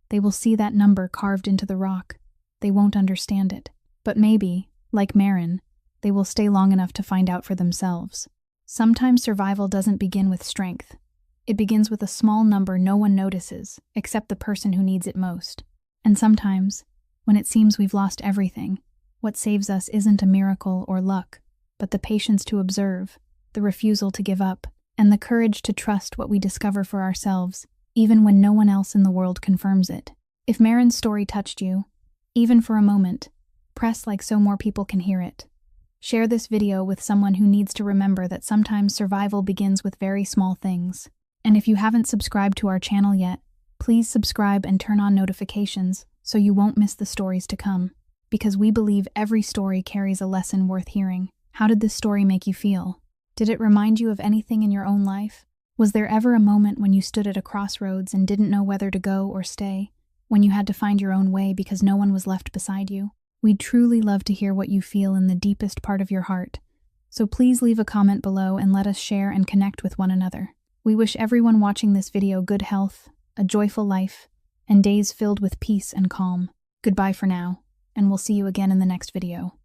they will see that number carved into the rock. They won't understand it. But maybe, like Maren, they will stay long enough to find out for themselves. Sometimes survival doesn't begin with strength. It begins with a small number no one notices, except the person who needs it most. And sometimes, when it seems we've lost everything, what saves us isn't a miracle or luck, but the patience to observe, the refusal to give up, and the courage to trust what we discover for ourselves, even when no one else in the world confirms it. If Maren's story touched you, even for a moment, press like so more people can hear it. Share this video with someone who needs to remember that sometimes survival begins with very small things. And if you haven't subscribed to our channel yet, please subscribe and turn on notifications so you won't miss the stories to come. Because we believe every story carries a lesson worth hearing. How did this story make you feel? Did it remind you of anything in your own life? Was there ever a moment when you stood at a crossroads and didn't know whether to go or stay? When you had to find your own way because no one was left beside you? We'd truly love to hear what you feel in the deepest part of your heart. So please leave a comment below and let us share and connect with one another. We wish everyone watching this video good health, a joyful life, and days filled with peace and calm. Goodbye for now, and we'll see you again in the next video.